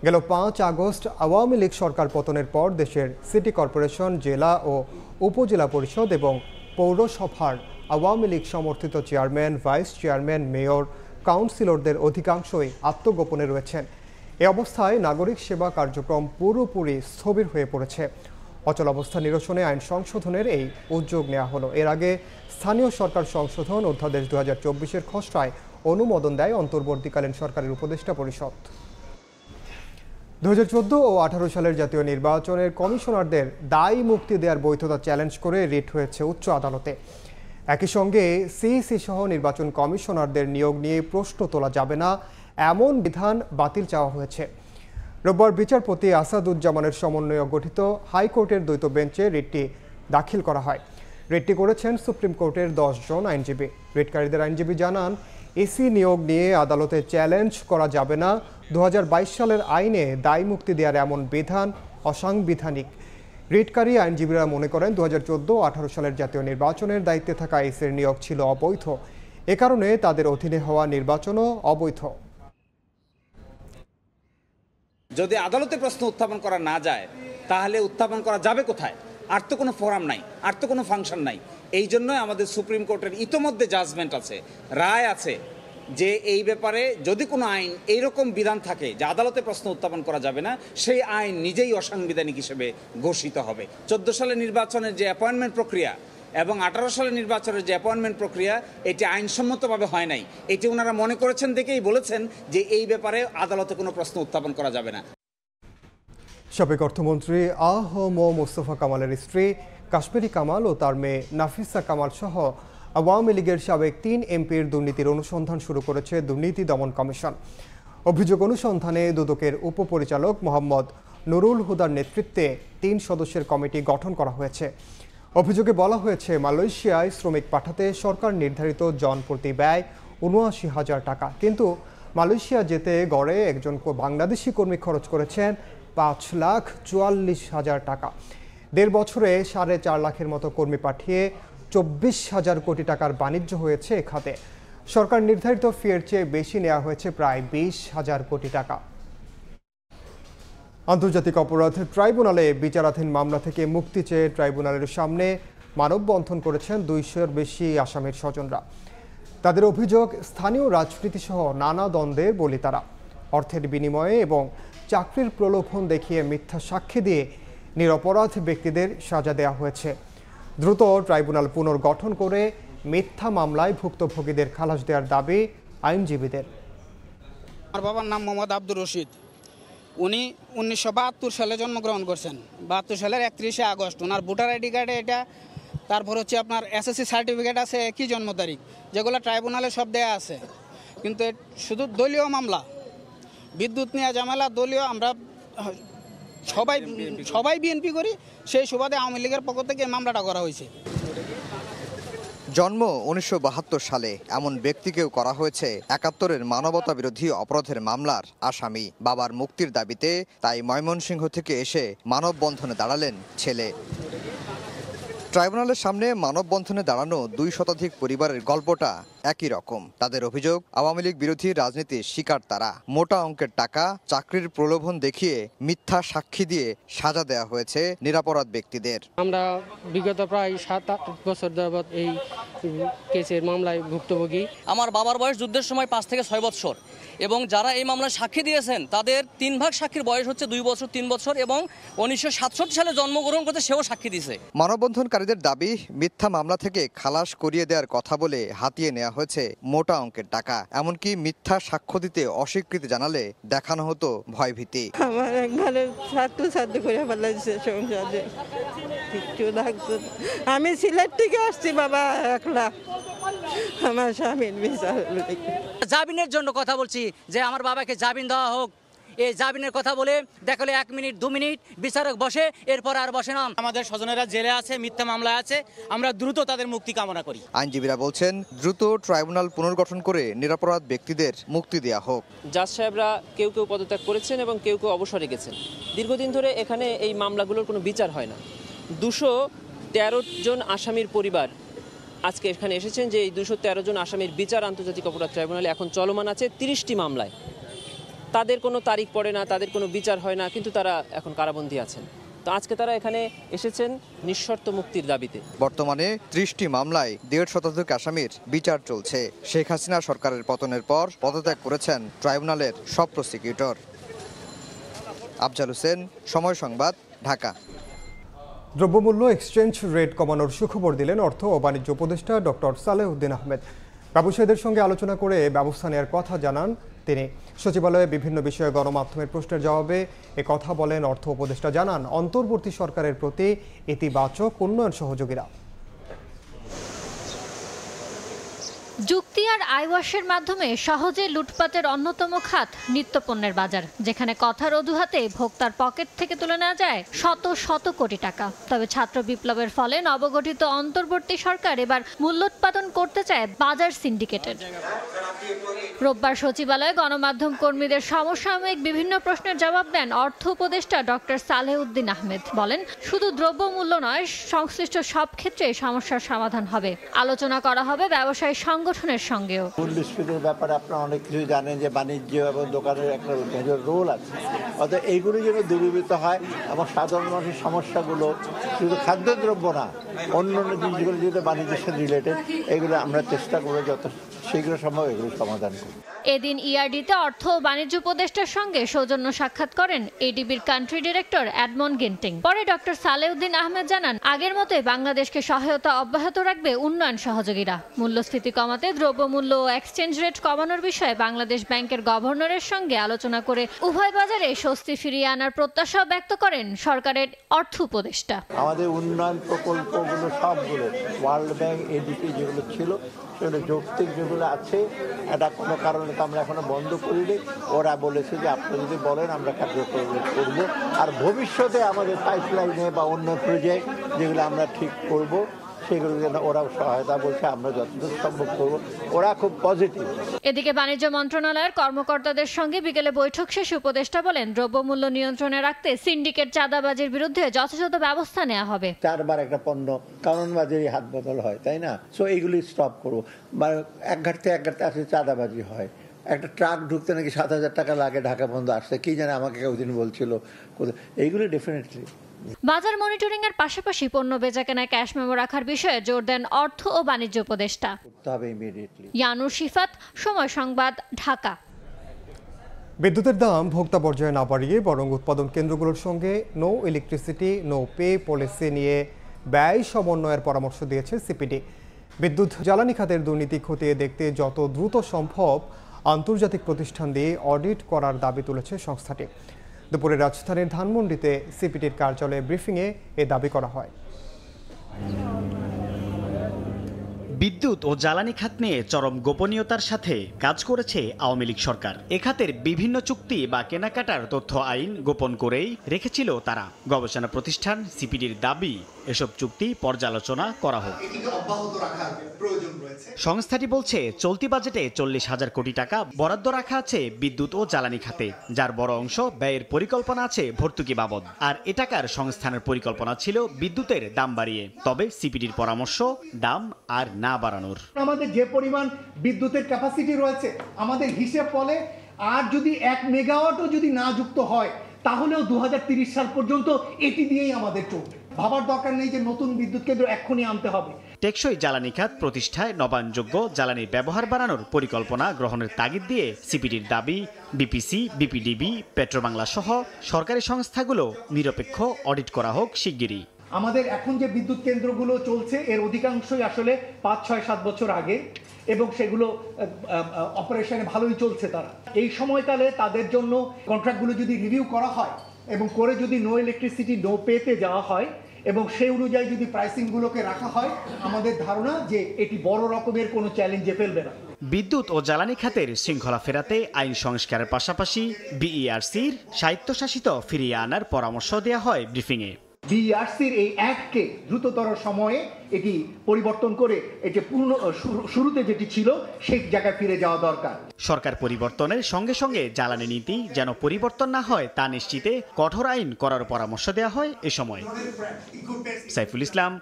গেল 5 আগস্ট আওয়ামী লীগ সরকার পতনের পর দেশের সিটি কর্পোরেশন, জেলা ও উপজেলা পরিষদ এবং পৌরসভার আওয়ামী লীগ সমর্থিত চেয়ারম্যান, ভাইস চেয়ারম্যান, মেয়র, কাউন্সিলরদের অধিকাংশই আত্মগোপনে রয়েছেন। এ অবস্থায় নাগরিক সেবা কার্যক্রম পুরোপুরি স্থবির হয়ে পড়েছে। অচলাবস্থা নিরসনে আইন সংশোধনের এই উদ্যোগ নেওয়া হলো। এর আগে স্থানীয় সরকার সংশোধন অধ্যাদেশ 2024-এর খসড়ায় অনুমোদন দেয় অন্তর্বর্তীকালীন সরকারের উপদেষ্টা পরিষদ। 2014 ও 18 সালের জাতীয় নির্বাচনের কমিশনারদের দায় মুক্তি দেওয়ার বৈধতা চ্যালেঞ্জ করে রিট হয়েছে উচ্চ আদালতে। একই সঙ্গে সিইসি সহ নির্বাচন কমিশনারদের নিয়োগ নিয়ে প্রশ্ন তোলা যাবে না এমন বিধান বাতিল চাওয়া হয়েছে। রোববার বিচারপতি আসাদুজ্জামানের সমন্বয়ে গঠিত হাইকোর্টের দ্বৈত বেঞ্চে রিটটি দাখিল করা হয়। রিটটি করেছেন সুপ্রিম কোর্টের 10 জন আইনজীবী। রিটকারীদের আইনজীবী জানান, এসি নিয়োগ নিয়ে আদালতে চ্যালেঞ্জ করা যাবে না। 2022 সালের আইনে দায় মুক্তি দেওয়ার এমন বিধান অসাংবিধানিক। রিটকারী আইনজীবীরা মনে করেন 2014 ও 18 সালের জাতীয় নির্বাচনের দায়িত্বে থাকা এসির নিয়োগ ছিল অবৈধ। এ কারণে তাদের অধীনে হওয়া নির্বাচনও অবৈধ। যদি আদালতে প্রশ্ন উত্থাপন করা না যায় তাহলে উত্থাপন করা যাবে কোথায়? আর তো কোনো ফোরাম নাই, আর তো কোনো ফাংশন নাই। এই জন্যই আমাদের সুপ্রিম কোর্টের ইতোমধ্যে জাজমেন্ট আছে, রায় আছে, যে এই ব্যাপারে যদি কোনো আইন এইরকম বিধান থাকে যে আদালতে প্রশ্ন উত্থাপন করা যাবে না, সেই আইন নিজেই অসাংবিধানিক হিসেবে ঘোষিত হবে। 14 সালের নির্বাচনের যে অ্যাপয়েন্টমেন্ট প্রক্রিয়া এবং 18 সালের নির্বাচনের যে অ্যাপয়েন্টমেন্ট প্রক্রিয়া, এটি আইনসম্মতভাবে হয় নাই। এটি ওনারা মনে করেছেন দেখেই বলেছেন যে এই ব্যাপারে আদালতে কোনো প্রশ্ন উত্থাপন করা যাবে না। সাবেক অর্থমন্ত্রী মোস্তফা কামালের স্ত্রী কাশ্মীরি কামাল ও তার মেয়ে নাফিসা কামাল সহ আওয়ামী লীগের সাবেক 3 এমপির দুর্নীতির অনুসন্ধান শুরু করেছে দুর্নীতি দমন কমিশন। অভিযোগ অনুসন্ধানে দুদকের উপপরিচালক মোহাম্মদ নুরুল হুদার নেতৃত্বে 3 সদস্যের কমিটি গঠন করা হয়েছে। অভিযোগে বলা হয়েছে, মালয়েশিয়ায় শ্রমিক পাঠাতে সরকার নির্ধারিত জনপ্রতি ব্যয় ৭৯,০০০ টাকা, কিন্তু মালয়েশিয়া যেতে গড়ে একজন বাংলাদেশি কর্মী খরচ করেছেন ৫,৪৪,০০০ টাকা। 1.5 বছরে 4.5 লাখের মতো কর্মী পাঠিয়ে 24,০০০ কোটি টাকার বাণিজ্য হয়েছে এ খাতে। সরকার নির্ধারিত ফিয়ের চেয়ে বেশি নেওয়া হয়েছে প্রায় 20,০০০ কোটি টাকা। আন্তর্জাতিক অপরাধ ট্রাইব্যুনালে বিচারাধীন মামলা থেকে মুক্তি চেয়ে ট্রাইব্যুনালের সামনে মানববন্ধন করেছেন 200-এর বেশি আসামির স্বজনরা। তাদের অভিযোগ, স্থানীয় রাজনীতি সহ নানা দ্বন্দ্বের বলি তারা। অর্থের বিনিময়ে এবং চাকরির প্রলোভন দেখিয়ে মিথ্যা সাক্ষী দিয়ে নিরপরাধ ব্যক্তিদের সাজা দেওয়া হয়েছে। দ্রুত ট্রাইব্যুনাল পুনর্গঠন করে মিথ্যা মামলায় ভুক্তভোগীদের খালাস দেওয়ার দাবি আইনজীবীদের। আমার বাবার নাম মোহাম্মদ আব্দুর রশিদ। উনি 1972 সালে জন্মগ্রহণ করছেন। 72 সালের 31শে আগস্ট ওনার ভোটার আইডি কার্ডে এটা, তারপর হচ্ছে আপনার এসএসসি সার্টিফিকেট আছে, একই জন্ম তারিখ, যেগুলো ট্রাইব্যুনালে সব দেয়া আছে। কিন্তু শুধু দলীয় মামলা, বিদ্যুৎ নিয়ে ঝামেলা দলীয়, আমরা সবাই বিএনপি করি, সেই সুবাদে আওয়ামী লীগের পক্ষ থেকে মামলাটা করা হয়েছে। জন্ম 1972 সালে এমন ব্যক্তিকেও করা হয়েছে 71-এর মানবতা বিরোধী অপরাধের মামলার আসামি। বাবার মুক্তির দাবিতে তাই ময়মনসিংহ থেকে এসে মানববন্ধনে দাঁড়ালেন ছেলে। ট্রাইব্যুনালের সামনে মানববন্ধনে দাঁড়ানো 2 শতাধিক পরিবারের গল্পটা একই রকম। তাদের অভিযোগ, আওয়ামী লীগ বিরোধী রাজনীতির শিকার তারা। মোটা অঙ্কের টাকা, চাকরির প্রলোভন দেখিয়ে মিথ্যা সাক্ষী দিয়ে সাজা দেওয়া হয়েছে নিরপরাধ ব্যক্তিদের। আমরা বিগত প্রায় 7-8 বছর যাবৎ এই কেসের মামলায় ভুক্তভোগী। আমার বাবার বয়স যুদ্ধের সময় 5 থেকে 6 বছর, এবং যারা এই মামলায় সাক্ষী দিয়েছেন তাদের 3 ভাগ সাক্ষীর বয়স হচ্ছে 2 বছর 3 বছর, এবং 1967 সালে জন্মগ্রহণ করতে সেও সাক্ষী দিয়েছে। মানববন্ধনকারীদের দাবি, মিথ্যা মামলা থেকে খালাস করিয়ে দেওয়ার কথা বলে হাতিয়ে নেওয়া হয়েছে মোটা অঙ্কের টাকা। এমনকি মিথ্যা সাক্ষ্য দিতে অস্বীকৃতি জানালে দেখানো হতো ভয়ভীতি। আমার একবারে ছাত্র করে ফেলাইছে সংসারে, কিছু লাগছে। আমি সিলেট থেকে আসছি বাবা একলা, আমার স্বামীর বিচার। জামিনের জন্য কথা বলছি যে আমার বাবাকে জামিন দেওয়া হোক। এই জামিনের কথা বলে দেখালে 1 মিনিট 2 মিনিট বিচারক বসে, এরপর আর বসে না। আমাদের স্বজনেরা জেলে আছে, মিথ্যা মামলা আছে, আমরা দ্রুত তাদের মুক্তি কামনা করি। আইনজীবীরা বলছেন, দ্রুত ট্রাইব্যুনাল পুনর্গঠন করে নিরপরাধ ব্যক্তিদের মুক্তি দেওয়া হোক। জাজ সাহেবরা কেউ পদত্যাগ করেছেন এবং কেউ অবসরে গেছেন। দীর্ঘদিন ধরে এখানে এই মামলাগুলোর কোনো বিচার হয় না। 213 জন আসামির পরিবার আজকে এখানে এসেছেন যে এই 213 জন আসামির বিচার আন্তর্জাতিক অপরাধ ট্রাইব্যুনালে এখন চলমান আছে 30টি মামলায়। তাদের কোনো তারিখ পড়ে না, তাদের কোনো বিচার হয় না, কিন্তু তারা এখন কারাবন্দী আছেন। তো আজকে তারা এখানে এসেছেন নিঃশর্ত মুক্তির দাবিতে। বর্তমানে 30টি মামলায় 1.5 শতাধিক আসামির বিচার চলছে। শেখ হাসিনা সরকারের পতনের পর পদত্যাগ করেছেন ট্রাইব্যুনালের সব প্রসিকিউটর। আফজাল হোসেন, সময় সংবাদ, ঢাকা। দ্রব্যমূল্য এক্সচেঞ্জ রেট কমানোর সুখবর দিলেন অর্থ ও বাণিজ্য উপদেষ্টা ডক্টর সালেউদ্দিন আহমেদ। ব্যবসায়ীদের সঙ্গে আলোচনা করে ব্যবস্থা নেওয়ার কথা জানান তিনি। সচিবালয়ে বিভিন্ন বিষয়ে গণমাধ্যমের প্রশ্নের জবাবে কথা বলেন অর্থ উপদেষ্টা। জানান, অন্তর্বর্তী সরকারের প্রতি ইতিবাচক উন্নয়ন সহযোগীরা। যুক্তি আর আইওয়াশের মাধ্যমে সহজে লুটপাটের অন্যতম খাত নিত্যপণ্যের বাজার, যেখানে কথার অজুহাতে ভোক্তার পকেট থেকে তুলে নেওয়া যায় শত শত কোটি টাকা। তবে ছাত্র বিপ্লবের ফলে নবগঠিত অন্তর্বর্তী সরকার এবার মূল্যোৎপাদন করতে চায় বাজার সিন্ডিকেটের। রোববার সচিবালয়ে গণমাধ্যম কর্মীদের সমসাময়িক বিভিন্ন প্রশ্নের জবাব দেন অর্থ উপদেষ্টা ডক্টর সালেউদ্দিন আহমেদ। বলেন, শুধু দ্রব্যমূল্য নয়, সংশ্লিষ্ট সব ক্ষেত্রে সমস্যার সমাধান হবে। আলোচনা করা হবে ব্যবসায়ী সংগঠন সংগঠনের সঙ্গেও। মূল্যস্ফীতির ব্যাপারে আপনারা অনেক কিছু জানেন যে বাণিজ্য এবং দোকানের একটা মেজর রোল আছে, অর্থাৎ এইগুলি যেন দূরীভূত হয় এবং সাধারণ মানুষের সমস্যাগুলো শুধু খাদ্যদ্রব্য না, অন্য জিনিসগুলো যেহেতু বাণিজ্যের সাথে রিলেটেড, এগুলো আমরা চেষ্টা করে যত শীঘ্র সম্ভব এগুলো সমাধান করি। এদিন ইআরডিতে অর্থ ও বাণিজ্য উপদেষ্টার সঙ্গে সৌজন্য সাক্ষাৎ করেন এডিবির কান্ট্রি ডিরেক্টর এডমন্ড গিন্টিং। পরে ডক্টর সালেউদ্দিন আহমেদ জানান, আগের মতোই বাংলাদেশকে সহায়তা অব্যাহত রাখবে উন্নয়ন সহযোগীরা। মূল্যস্ফীতি কমাতে দ্রব্যমূল্য ও এক্সচেঞ্জ রেট কমানোর বিষয়ে বাংলাদেশ ব্যাংকের গভর্নরের সঙ্গে আলোচনা করে উভয় বাজারে স্বস্তি ফিরিয়ে আনার প্রত্যাশা ব্যক্ত করেন সরকারের অর্থ উপদেষ্টা। আমাদের উন্নয়ন প্রকল্পগুলো সবগুলো ওয়ার্ল্ড ব্যাংক এডিপি যেগুলো ছিল সেগুলো যৌক্তিক যেগুলো আছে, এটা কোনো কারণে তো আমরা এখনো বন্ধ করিনি। ওরা বলেছে যে আপনি যদি বলেন আমরা কার্যকর করব, আর ভবিষ্যতে আমাদের পাইপলাইনে বা অন্য প্রজেক্ট যেগুলো আমরা ঠিক করব সেগুলো যেন ওরাও সহায়তা বলছে, আমরা যতদূর সম্ভব করব। ওরা খুব পজিটিভ। এদিকে বাণিজ্য মন্ত্রণালয়ের কর্মকর্তাদের সঙ্গে বিকেলে বৈঠক শেষে উপদেষ্টা বলেন, দ্রব্যমূল্য নিয়ন্ত্রণে রাখতে সিন্ডিকেট চাঁদাবাজির বিরুদ্ধে যথাযথ ব্যবস্থা নেওয়া হবে। 4 বার একটা পণ্য কারণবাজির হাত বদল হয়, তাই না? সো এইগুলি স্টপ করবো। এক ঘাট থেকে এক ঘাটতে আসলে চাঁদাবাজি হয়। একটা ট্রাক ঢুকতে নাকি 7,000 টাকা লাগে ঢাকা পর্যন্ত আসতে, কি জানে আমাকে কেউদিন বলছিল। এইগুলি ডেফিনেটলি। বাজার মনিটরিং এর পাশাপাশি পণ্য বেচাকেনায় ক্যাশ মেমো রাখার বিষয়ে জোর দেন অর্থ ও বাণিজ্য উপদেষ্টা। ইয়ানুর শিফাত, সময় সংবাদ, ঢাকা। বিদ্যুতের দাম ভোক্তা পর্যায়ে না বাড়িয়ে বরং উৎপাদন কেন্দ্রগুলোর সঙ্গে no electricity no pay policy নিয়ে ব্যয় সমন্বয়ের পরামর্শ দিয়েছে সিপিডি। বিদ্যুৎ জ্বালানি খাতের দুর্নীতি খতিয়ে দেখতে যত দ্রুত সম্ভব আন্তর্জাতিক প্রতিষ্ঠান দিয়ে অডিট করার দাবি তুলেছে সংস্থাটি। দুপুরে রাজধানীর ধানমন্ডিতে সিপিডির কার্যালয়ে ব্রিফিংয়ে এ দাবি করা হয়। বিদ্যুৎ ও জ্বালানি খাত নিয়ে চরম গোপনীয়তার সাথে কাজ করেছে আওয়ামী লীগ সরকার। এ খাতের বিভিন্ন চুক্তি বা কেনাকাটার তথ্য আইন গোপন করেই রেখেছিল তারা। গবেষণা প্রতিষ্ঠান সিপিডির দাবি, এসব চুক্তি পর্যালোচনা করা হোক। সংস্থাটি বলছে, চলতি বাজেটে 40,000 কোটি টাকা বরাদ্দ রাখা আছে বিদ্যুৎ ও জ্বালানি খাতে, যার বড় অংশ ব্যয়ের পরিকল্পনা আছে ভর্তুকি বাবদ। আর এ টাকার সংস্থানের পরিকল্পনা ছিল বিদ্যুতের দাম বাড়িয়ে। তবে সিপিডির পরামর্শ, দাম আর না বাড়ানোর। আমাদের যে পরিমাণ বিদ্যুতের ক্যাপাসিটি রয়েছে, আমাদের হিসেব বলে আর যদি 1 মেগাওয়াটও যদি না যুক্ত হয় তাহলেও 2030 সাল পর্যন্ত এটি দিয়েই আমাদের চলবে। ভাবার দরকার নেই যে নতুন বিদ্যুৎ কেন্দ্র এক্ষুনি আনতে হবে। টেকসই জ্বালানি খাত প্রতিষ্ঠায় নবায়নযোগ্য জ্বালানির ব্যবহার বাড়ানোর পরিকল্পনা গ্রহণের তাগিদ দিয়ে সিপিডির দাবি, বিপিসি, বিপিডিবি, পেট্রোবাংলা সহ সরকারি সংস্থাগুলো নিরপেক্ষ অডিট করা হোক শিগগিরই। আমাদের এখন যে বিদ্যুৎ কেন্দ্রগুলো চলছে এর অধিকাংশই আসলে 5, 6, 7 বছর আগে, এবং সেগুলো অপারেশনে ভালোই চলছে। তারা এই সময়কালে তাদের জন্য কন্ট্রাক্টগুলো যদি রিভিউ করা হয় এবং করে যদি নো ইলেকট্রিসিটি নো পেতে যাওয়া হয় এবং সেই অনুযায়ী যদি প্রাইসিংগুলোকে রাখা হয়, আমাদের ধারণা যে এটি বড় রকমের কোনো চ্যালেঞ্জে ফেলবে না। বিদ্যুৎ ও জ্বালানি খাতের শৃঙ্খলা ফেরাতে আইন সংস্কারের পাশাপাশি বিইআরসির স্বায়ত্তশাসিত ফিরিয়ে আনার পরামর্শ দেওয়া হয় ব্রিফিংয়ে। বিইআরসির এই অ্যাক্টকে দ্রুততর সময়ে এটি পরিবর্তন করে এটি পূর্ণ শুরুতে যেটি ছিল সেই জায়গায় ফিরে যাওয়া দরকার। সরকার পরিবর্তনের সঙ্গে সঙ্গে জ্বালানি নীতি যেন পরিবর্তন না হয় তা নিশ্চিতে কঠোর আইন করার পরামর্শ দেওয়া হয় এ সময়। সাইফুল ইসলাম,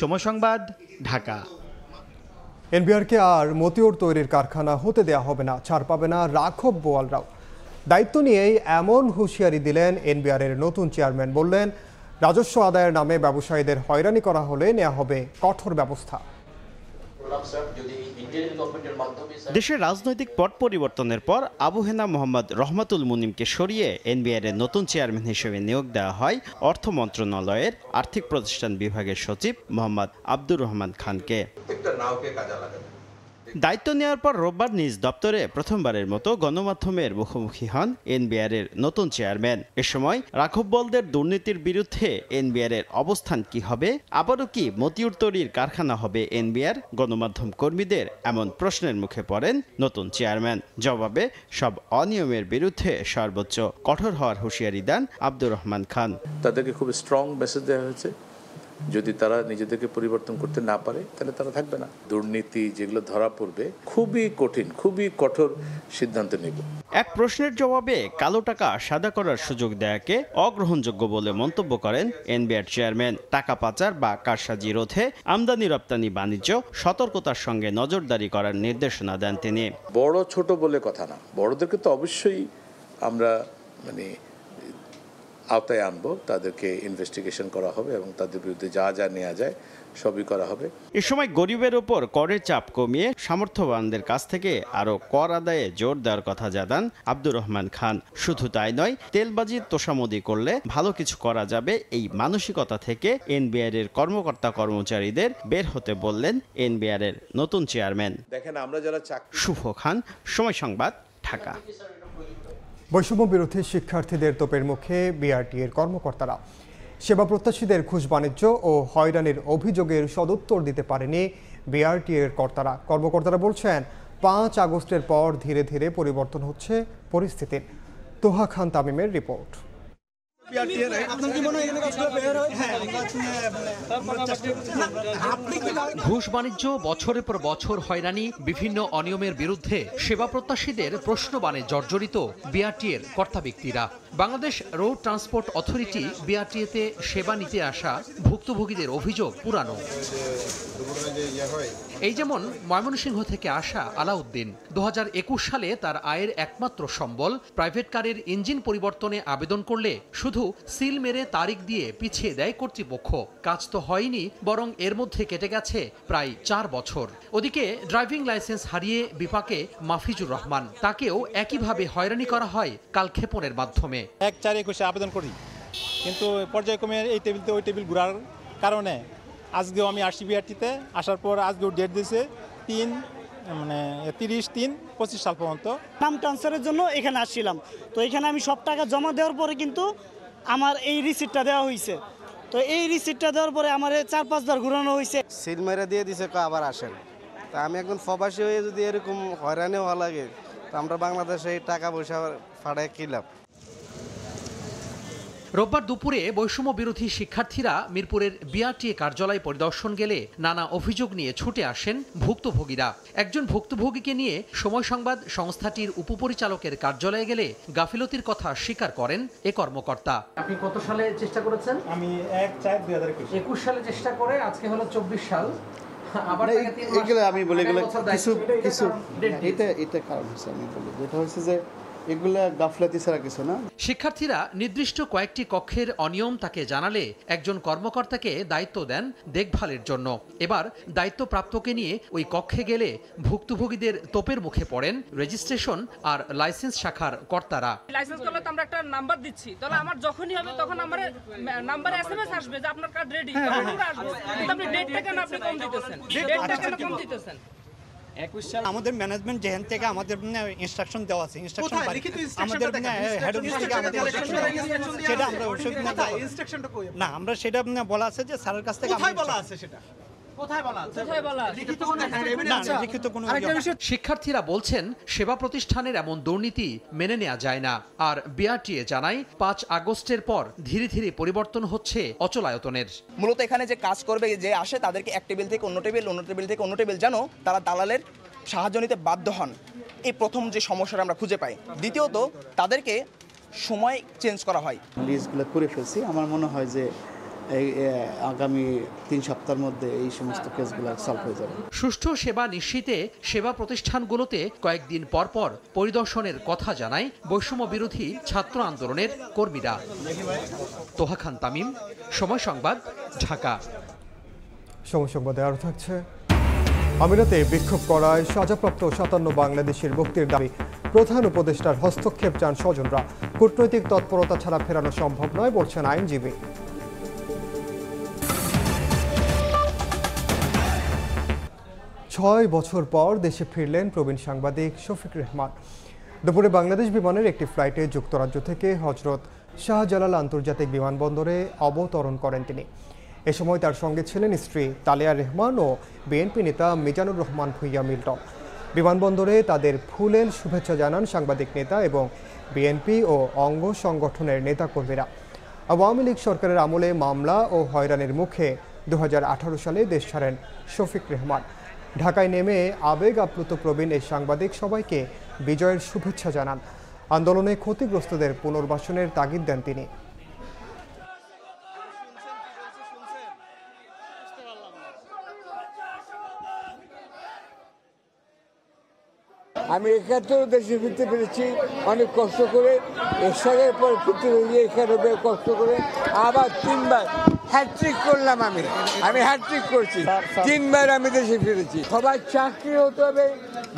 সময় সংবাদ, ঢাকা। এনবিআরকে আর মতিউর তৈরির কারখানা হতে দেয়া হবে না, ছাড় পাবে না রাঘব বোয়ালরাও। দায়িত্ব নিয়েই এমন হুঁশিয়ারি দিলেন এনবিআরের নতুন চেয়ারম্যান। বললেন, রাজস্ব আদায়ের নামে ব্যবসায়ীদের হয়রানি করা হলে নেওয়া হবে কঠোর ব্যবস্থা। দেশের রাজনৈতিক পট পরিবর্তনের পর আবু হেনা মোহাম্মদ রহমাতুল মুনিমকে সরিয়ে এনবিআরের নতুন চেয়ারম্যান হিসেবে নিয়োগ দেওয়া হয় অর্থ মন্ত্রণালয়ের আর্থিক প্রতিষ্ঠান বিভাগের সচিব মোহাম্মদ আব্দুর রহমান খানকে। দায়িত্ব নেওয়ার পর রোববার নিজ দপ্তরে প্রথমবারের মতো গণমাধ্যমের মুখোমুখি হন এনবিআরের নতুন চেয়ারম্যান। এ সময় রাঘব বোয়ালদের দুর্নীতির বিরুদ্ধে এনবিআরের অবস্থান কি হবে, আবারও কি মতিউর তৈরির কারখানা হবে এনবিআর, গণমাধ্যম কর্মীদের এমন প্রশ্নের মুখে পড়েন নতুন চেয়ারম্যান। জবাবে সব অনিয়মের বিরুদ্ধে সর্বোচ্চ কঠোর হওয়ার হুঁশিয়ারি দেন আব্দুর রহমান খান। তাদেরকে খুব স্ট্রং মেসেজ দেওয়া হয়েছে যদি তারা নিজেদেরকে পরিবর্তন করতে না পারে তাহলে তারা থাকবে না। দুর্নীতি যেগুলো ধরা পড়বে খুবই কঠিন, খুবই কঠোর সিদ্ধান্ত নেব। এক প্রশ্নের জবাবে কালো টাকা সাদা করার সুযোগ দেয়াকে অগ্রহণযোগ্য বলে মন্তব্য করেন এনবিআর চেয়ারম্যান। টাকা পাচার বা কারসাজি রোধে আমদানি রপ্তানি বাণিজ্য সতর্কতার সঙ্গে নজরদারি করার নির্দেশনা দেন তিনি। বড় ছোট বলে কথা না, বড়দেরকে তো অবশ্যই আমরা আওতায় আনবো, তাদেরকে ইনভেস্টিগেশন করা হবে এবং তাদের বিরুদ্ধে যা যা নেওয়া যায় সবই করা হবে। এ সময় গরিবের ওপর করের চাপ কমিয়ে সামর্থ্যবানদের কাছ থেকে আরও কর আদায়ে জোর দেওয়ার কথা জানান আব্দুর রহমান খান। শুধু তাই নয়, তেলবাজির তোষামোদি করলে ভালো কিছু করা যাবে এই মানসিকতা থেকে এনবিআর এর কর্মকর্তা কর্মচারীদের বের হতে বললেন এনবিআর এর নতুন চেয়ারম্যান। দেখেন, আমরা যারা শুভ খান, সময় সংবাদ, ঢাকা। বৈষম্য বিরোধী শিক্ষার্থীদের তোপের মুখে বিআরটি এর কর্মকর্তারা। সেবা প্রত্যাশীদের ঘুষ বাণিজ্য ও হয়রানির অভিযোগের সদুত্তর দিতে পারেনি বিআরটি এর কর্মকর্তারা বলছেন 5 আগস্টের পর ধীরে ধীরে পরিবর্তন হচ্ছে পরিস্থিতির। তোহা খান তামিমের রিপোর্ট। ঘুষ বাণিজ্য, বছরের পর বছর হয়রানি, বিভিন্ন অনিয়মের বিরুদ্ধে সেবা প্রত্যাশীদের প্রশ্নবাণে জর্জরিত বিআরটিএর কর্তা ব্যক্তিরা। বাংলাদেশ রোড ট্রান্সপোর্ট অথরিটি বিআরটিএতে সেবা নিতে আসা ভুক্তভোগীদের অভিযোগ পুরানো। এই যেমন ময়মনসিংহ থেকে আসা আলাউদ্দিন 2021 সালে তার আয়ের একমাত্র সম্বল প্রাইভেট কারের ইঞ্জিন পরিবর্তনে আবেদন করলে শুধু সিল মেরে তারিখ দিয়ে পিছিয়ে দেয় কর্তৃপক্ষ। কাজ তো হয়নি, বরং এর মধ্যে কেটে গেছে প্রায় 4 বছর। ওদিকে ড্রাইভিং লাইসেন্স হারিয়ে বিপাকে মাফিজুর রহমান, তাকেও একইভাবে হয়রানি করা হয় কালক্ষেপণের মাধ্যমে। 1/4/21 আবেদন করি, কিন্তু পর্যায়ক্রমে এই টেবিল ওই টেবিল ঘোরার কারণে আজকেও আমি আসছি বিআরটিতে। আসার পর আজকেও ডেট দিয়েছে 30/3/25 সাল পর্যন্ত। নাম ট্রান্সফারের জন্য এখানে আসছিলাম, তো এখানে আমি সব টাকা জমা দেওয়ার পরে কিন্তু আমার এই রিসিপ্টটা দেওয়া হয়েছে। তো এই রিসিপ্টটা দেওয়ার পরে আমার 4-5 বার ঘুরানো হয়েছে। সিল মেরে দিয়ে দিছে, আবার আসেন। তা আমি একজন প্রবাসী হয়ে যদি এরকম হয়রানি হওয়া লাগে, তো আমরা বাংলাদেশে এই টাকা পয়সা ফাটায় কি লাভ? রোববার দুপুরে বৈষম্য বিরোধী শিক্ষার্থীরা মিরপুরের বিআরটিএ কার্যালয় পরিদর্শন গেলে নানা অভিযোগ নিয়ে ছুটে আসেন ভুক্তভোগীরা। একজন ভুক্তভোগীকে নিয়ে সময় সংবাদ সংস্থাটির উপপরিচালকের কার্যালয়ে গেলে গাফিলতির কথা স্বীকার করেন এ কর্মকর্তা। আপনি কত সালে চেষ্টা করেছেন? আমি 1/4/2021 সালে চেষ্টা করে আজকে হলো 24 সাল। আমি বলি কিছু এটা কারণ হচ্ছে, আমি বলি যেটা হচ্ছে যে এগুলা গাফলাতি ছাড়া কিছু না। শিক্ষার্থীরা নির্দিষ্ট কয়েকটি কক্ষের অনিয়ম তাকে জানালে একজন কর্মকর্তাকে দায়িত্ব দেন দেখভালের জন্য। এবার দায়িত্বপ্রাপ্তকে নিয়ে ওই কক্ষে গেলে ভুক্তভোগীদের তোপের মুখে পড়েন রেজিস্ট্রেশন আর লাইসেন্স শাখার কর্তারা। লাইসেন্স করলে তো আমরা একটা নাম্বার দিচ্ছি, তাহলে আমার যখনই হবে তখন আমার নাম্বারে এসএমএস আসবে যে আপনার কার্ড রেডি, তখন আমরা আসবো। কিন্তু আপনি ডেটটা কেন আপনি কম দিতেছেন? আমাদের ম্যানেজমেন্ট যেখান থেকে আমাদের ইনস্ট্রাকশন দেওয়া আছে, ইনস্ট্রাকশন আমাদের হেড অফিস থেকে আমাদের সেটা আমরা না, আমরা সেটা বলা আছে যে স্যারের কাছ থেকে বলা আছে। সেটা শিক্ষার্থীরা বলছেন সেবা প্রতিষ্ঠানের এমন দুর্নীতি মেনে নেওয়া যায় না। আর বিআরটিএ জানায় 5 আগস্টের পর ধীরে ধীরে পরিবর্তন হচ্ছে অচলায়তনের। মূলত এখানে যে কাজ করবে, যে আসে তাদেরকে এক টেবিল থেকে অন্য টেবিল, অন্য টেবিল থেকে অন্য টেবিল, যেন তারা দালালের সাহায্য নিতে বাধ্য হন। এই প্রথম যে সমস্যাটা আমরা খুঁজে পাই। দ্বিতীয়ত, তাদেরকে সময় চেঞ্জ করা হয়। লিস্টগুলো করে ফেলছি, আমার মনে হয় যে আগামী 3 সপ্তাহের মধ্যে এই সমস্ত কেসগুলো সলভ হয়ে যাবে। সুষ্ঠু সেবা নিশ্চিতে সেবা প্রতিষ্ঠানগুলোতে কয়েকদিন পর পর পরিদর্শনের কথা জানায় বৈষম্য বিরোধী ছাত্র আন্দোলনের কর্মীরা। তোহা খান তামিম, সময় সংবাদ, ঢাকা। সময় সংবাদে আরও থাকছে। আমিরাতে বিক্ষোভ করায় সাজাপ্রাপ্ত 57 বাংলাদেশের মুক্তির দাবি। প্রধান উপদেষ্টার হস্তক্ষেপ চান স্বজনরা। কূটনৈতিক তৎপরতা ছাড়া ফেরানো সম্ভব নয় বলছেন আইনজীবী। 6 বছর পর দেশে ফিরলেন প্রবীণ সাংবাদিক শফিক রেহমান। দুপুরে বাংলাদেশ বিমানের একটি ফ্লাইটে যুক্তরাজ্য থেকে হজরত শাহজালাল আন্তর্জাতিক বিমানবন্দরে অবতরণ করেন তিনি। এ সময় তার সঙ্গে ছিলেন স্ত্রী তালেয়া রেহমান ও বিএনপি নেতা মিজানুর রহমান ভূঁইয়া মিল্টন। বিমানবন্দরে তাদের ফুলেল শুভেচ্ছা জানান সাংবাদিক নেতা এবং বিএনপি ও অঙ্গ সংগঠনের নেতাকর্মীরা। আওয়ামী লীগ সরকারের আমলে মামলা ও হয়রানির মুখে 2018 সালে দেশ ছাড়েন শফিক রেহমান। ঢাকায় নেমে আবেগ আপ্লুত প্রবীণ এই সাংবাদিক সবাইকে বিজয়ের শুভেচ্ছা জানান। আন্দোলনে ক্ষতিগ্রস্তদের পুনর্বাসনের তাগিদ দেন তিনি। আমি 71 দেশে ফিরতে পেরেছি অনেক কষ্ট করে, এরশাদের পর ফিরতে হয়ে এখানে কষ্ট করে আবার 3বার হ্যাট্রিক করলাম। আমি হ্যাট্রিক করছি, 3বার আমি দেশে ফিরেছি। সবার চাকরি হতে হবে,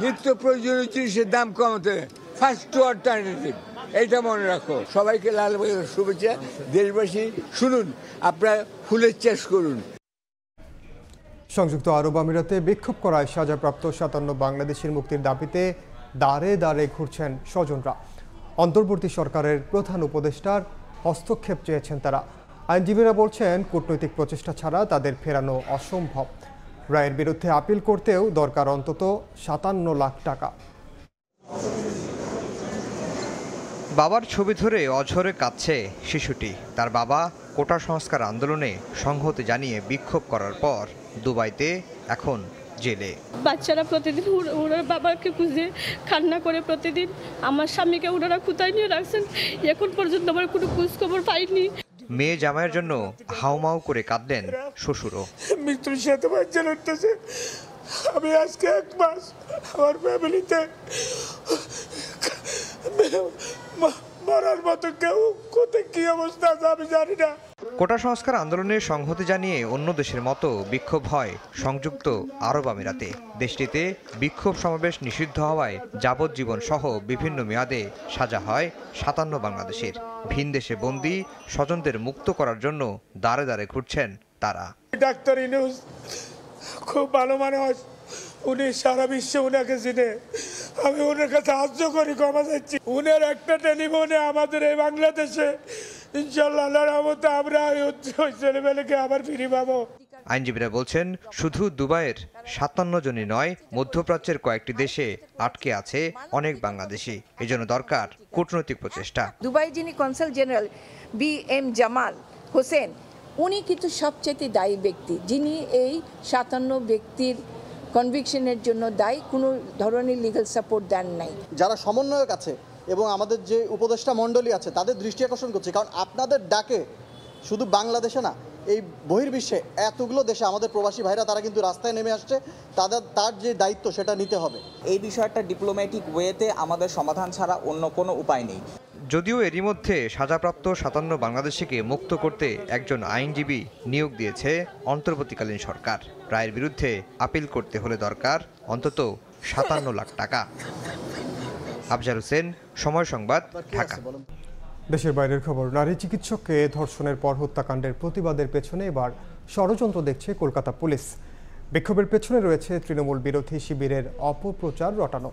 নিত্য প্রয়োজনীয় জিনিসের দাম কমাতে হবে, ফার্স্ট অল্টারনেটিভ, এইটা মনে রাখো। সবাইকে লাল বাজারের শুভেচ্ছা। দেশবাসী শুনুন, আপনারা ফুলের চাষ করুন। সংযুক্ত আরব আমিরাতে বিক্ষোভ করায় সাজাপ্রাপ্ত 57 বাংলাদেশের মুক্তির দাবিতে দাঁড়ে দাঁড়ে ঘুরছেন স্বজনরা। অন্তর্বর্তী সরকারের প্রধান উপদেষ্টার হস্তক্ষেপ চেয়েছেন তারা। আইনজীবীরা বলছেন কূটনৈতিক প্রচেষ্টা ছাড়া তাদের ফেরানো অসম্ভব। রায়ের বিরুদ্ধে আপিল করতেও দরকার অন্তত 57 লাখ টাকা। বাবার ছবি ধরে অঝরে কাঁদছে শিশুটি। তার বাবা কোটা সংস্কার আন্দোলনে সংহতি জানিয়ে বিক্ষোভ করার পর দুবাইতে এখন জেলে। বাচ্চারা প্রতিদিন ওনার বাবাকে খুঁজে কান্না করে, প্রতিদিন আমার স্বামীকে ওনারা কোথায় নিয়ে রাখছেন, এখন পর্যন্ত আমার কোনো খোঁজ খবর পাইনি। মেয়ে জামাইয়ের জন্য হাউমাউ করে কাঁদলেন শ্বশুরও। মৃত্যুর সাথে বাচ্চা লড়তেছে। আমি আজকে 1 মাস আমার ফ্যামিলিতে মরার মতো, কেউ কোথায় কি অবস্থা আছে আমি জানি না। কোটা সংস্কার আন্দোলনে সংহতি জানিয়ে অন্য দেশের মতো বিক্ষোভ হয় সংযুক্ত আরব আমিরাতে। দেশটিতে বিক্ষোভ সমাবেশ নিষিদ্ধ হওয়ায় যাবজ্জীবন সহ বিভিন্ন মেয়াদে সাজা হয় 57 বাংলাদেশের। ভিন দেশে বন্দী স্বজনদের মুক্ত করার জন্য দাঁড়ে দাঁড়ে ঘুরছেন তারা। ডাক্তার ইউনূস খুব ভালো মানুষ, উনি সারা বিশ্বে উনাকে চিনে। আমি ওনার কাছে সাহায্য করি, ক্ষমা চাচ্ছি। উনার একটা টেলিফোনে আমাদের এই বাংলাদেশে ইনশাআল্লাহ রহমতে আমরা ওই ছেলেমেয়েকে আবার ফিরে পাবো। আইনজীবীরা বলছেন শুধু দুবাইয়ের 57 জনই নয়, মধ্যপ্রাচ্যের কয়েকটি দেশে আটকে আছে অনেক বাংলাদেশি। এজন্য দরকার কূটনৈতিক প্রচেষ্টা। দুবাই যিনি consul general BM Jamal Hossain, উনি কিন্তু সবচেয়ে দায়ী ব্যক্তি, যিনি এই 57 ব্যক্তির কনভিকশনের জন্য দায়ী। কোনো ধরনের লিগ্যাল সাপোর্ট দেন নাই। যারা সমন্বয়ক আছে এবং আমাদের যে উপদেষ্টা মণ্ডলী আছে তাদের দৃষ্টি আকর্ষণ করছে, কারণ আপনাদের ডাকে শুধু বাংলাদেশে না, এই বহির্বিশ্বে এতগুলো দেশে আমাদের প্রবাসী ভাইরা তারা কিন্তু রাস্তায় নেমে আসছে। তার যে দায়িত্ব সেটা নিতে হবে। এই বিষয়টা ডিপ্লোম্যাটিক ওয়েতে আমাদের সমাধান ছাড়া অন্য কোনো উপায় নেই। যদিও এরই মধ্যে সাজাপ্রাপ্ত 57 বাংলাদেশিকে মুক্ত করতে একজন আইনজীবী নিয়োগ দিয়েছে অন্তর্বর্তীকালীন সরকার। রায়ের বিরুদ্ধে আপিল করতে হলে দরকার অন্তত 57 লাখ টাকা। আফজার হোসেন, সময় সংবাদ, ঢাকা। দেশের বাইরের খবর। নারী চিকিৎসককে ধর্ষণের পর হত্যাকাণ্ডের প্রতিবাদের পেছনে এবার ষড়যন্ত্র দেখছে কলকাতা পুলিশ। বিক্ষোভের পেছনে রয়েছে তৃণমূল বিরোধী শিবিরের অপপ্রচার রটানো।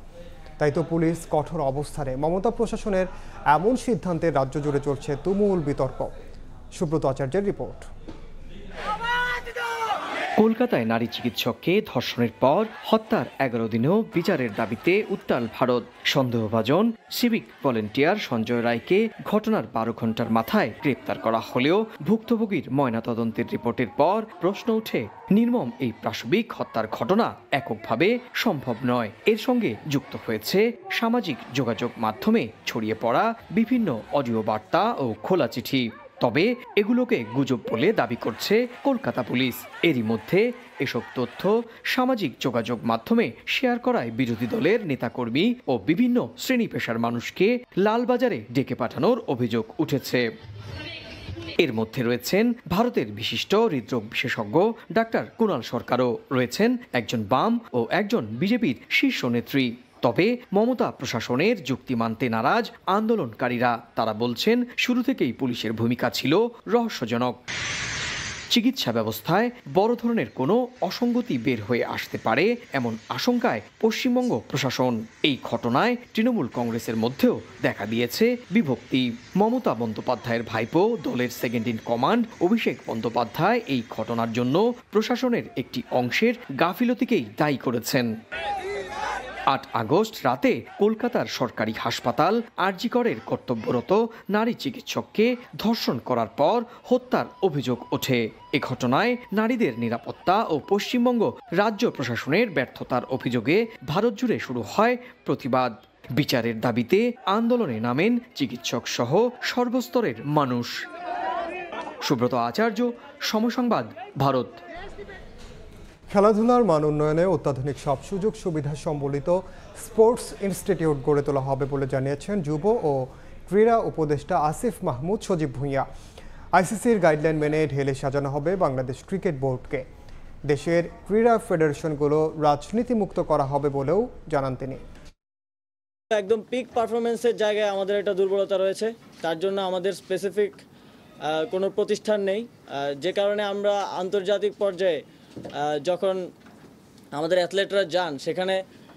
তাই তো পুলিশ কঠোর অবস্থানে। মমতা প্রশাসনের এমন সিদ্ধান্তে রাজ্য জুড়ে চলছে তুমুল বিতর্ক। সুব্রত আচার্যের রিপোর্ট। কলকাতায় নারী চিকিৎসককে ধর্ষণের পর হত্যার 11 দিনেও বিচারের দাবিতে উত্তাল ভারত। সন্দেহভাজন সিভিক ভলেন্টিয়ার সঞ্জয় রায়কে ঘটনার 12 ঘন্টার মাথায় গ্রেপ্তার করা হলেও ভুক্তভোগীর ময়নাতদন্তের রিপোর্টের পর প্রশ্ন ওঠে, নির্মম এই পাশবিক হত্যার ঘটনা এককভাবে সম্ভব নয়। এর সঙ্গে যুক্ত হয়েছে সামাজিক যোগাযোগ মাধ্যমে ছড়িয়ে পড়া বিভিন্ন অডিও বার্তা ও খোলা চিঠি। তবে এগুলোকে গুজব বলে দাবি করছে কলকাতা পুলিশ। এরই মধ্যে এসব তথ্য সামাজিক যোগাযোগ মাধ্যমে শেয়ার করায় বিরোধী দলের নেতাকর্মী ও বিভিন্ন শ্রেণী পেশার মানুষকে লালবাজারে ডেকে পাঠানোর অভিযোগ উঠেছে। এর মধ্যে রয়েছেন ভারতের বিশিষ্ট হৃদরোগ বিশেষজ্ঞ ডাক্তার কুণাল সরকারও, রয়েছেন একজন বাম ও একজন বিজেপির শীর্ষ নেত্রী। তবে মমতা প্রশাসনের যুক্তি মানতে নারাজ আন্দোলনকারীরা। তারা বলছেন শুরু থেকেই পুলিশের ভূমিকা ছিল রহস্যজনক। চিকিৎসা ব্যবস্থায় বড় ধরনের কোনো অসঙ্গতি বের হয়ে আসতে পারে এমন আশঙ্কায় পশ্চিমবঙ্গ প্রশাসন। এই ঘটনায় তৃণমূল কংগ্রেসের মধ্যেও দেখা দিয়েছে বিভক্তি। মমতা বন্দ্যোপাধ্যায়ের ভাইপো দলের second in command Abhishek Bandyopadhyay এই ঘটনার জন্য প্রশাসনের একটি অংশের গাফিলতিকেই দায়ী করেছেন। 8 আগস্ট রাতে কলকাতার সরকারি হাসপাতাল আরজি করের কর্তব্যরত নারী চিকিৎসককে ধর্ষণ করার পর হত্যার অভিযোগ ওঠে। এ ঘটনায় নারীদের নিরাপত্তা ও পশ্চিমবঙ্গ রাজ্য প্রশাসনের ব্যর্থতার অভিযোগে ভারত জুড়ে শুরু হয় প্রতিবাদ। বিচারের দাবিতে আন্দোলনে নামেন চিকিৎসক সহ সর্বস্তরের মানুষ। সুব্রত আচার্য, সময় সংবাদ, ভারত। খেলাধুলার মান উন্নয়নে অত্যাধুনিক সব সুযোগ সুবিধা সম্বলিত স্পোর্টস ইনস্টিটিউট গড়ে তোলা হবে বলে জানিয়েছেন যুব ও ক্রীড়া উপদেষ্টা আসিফ মাহমুদ সজীব ভূঁইয়া। আইসিসির গাইডলাইন মেনে ঢেলে সাজানো হবে বাংলাদেশ ক্রিকেট বোর্ডকে। দেশের ক্রীড়া ফেডারেশনগুলো রাজনীতিমুক্ত করা হবে বলেও জানান তিনি। একদম পিক পারফরমেন্সের জায়গায় আমাদের একটা দুর্বলতা রয়েছে, তার জন্য আমাদের স্পেসিফিক কোনো প্রতিষ্ঠান নেই, যে কারণে আমরা আন্তর্জাতিক পর্যায়ে যখন আমাদের অ্যাথলেটরা যান সেখানে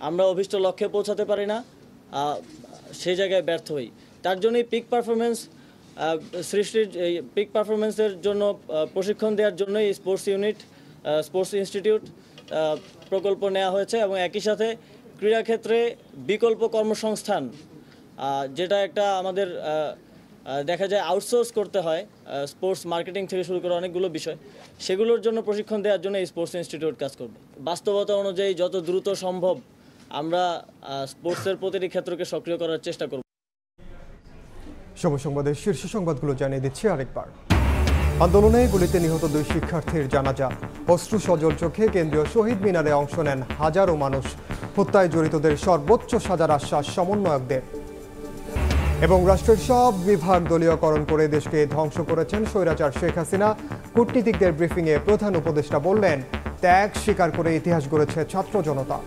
আমরা অভিষ্ট লক্ষ্যে পৌঁছাতে পারি না, সেই জায়গায় ব্যর্থ হই। তার জন্যই পিক পারফরমেন্স সৃষ্টির পিক পারফরমেন্সের জন্য প্রশিক্ষণ দেওয়ার জন্যই স্পোর্টস ইউনিট, স্পোর্টস ইনস্টিটিউট প্রকল্প নেওয়া হয়েছে এবং একই সাথে ক্রীড়াক্ষেত্রে বিকল্প কর্মসংস্থান, যেটা একটা আমাদের দেখা যায় আউটসোর্স করতে হয়, স্পোর্টস মার্কেটিং থেকে শুরু করে অনেকগুলো বিষয়, সেগুলোর জন্য প্রশিক্ষণ দেওয়ার জন্য এই স্পোর্টস ইনস্টিটিউট কাজ করবে। বাস্তবতা অনুযায়ী যত দ্রুত সম্ভব আমরা স্পোর্টসের প্রতিটি ক্ষেত্রকে সক্রিয় করার চেষ্টা করব। সময় সংবাদের শীর্ষ সংবাদগুলো জানিয়ে দিচ্ছি আরেকবার। আন্দোলনে গুলিতে নিহত 2 শিক্ষার্থীর জানাজা। অশ্রু সজল চোখে কেন্দ্রীয় শহীদ মিনারে অংশ নেন হাজারো মানুষ। হত্যায় জড়িতদের সর্বোচ্চ সাজার আশ্বাস সমন্বয়কদের। এবং রাষ্ট্রের সব বিভাগ দলীয়করণ করে দেশকে ধ্বংস করেছেন স্বৈরাচার শেখ হাসিনা। কূটনীতিকদের ব্রিফিংয়ে প্রধান উপদেষ্টা বললেন, ত্যাগ স্বীকার করে ইতিহাস গড়েছে ছাত্র জনতা।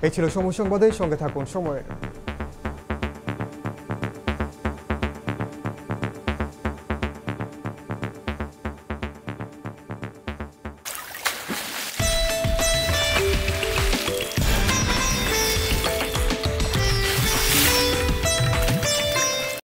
এই ছিল সময় সংবাদের সঙ্গে থাকুন সময়ের।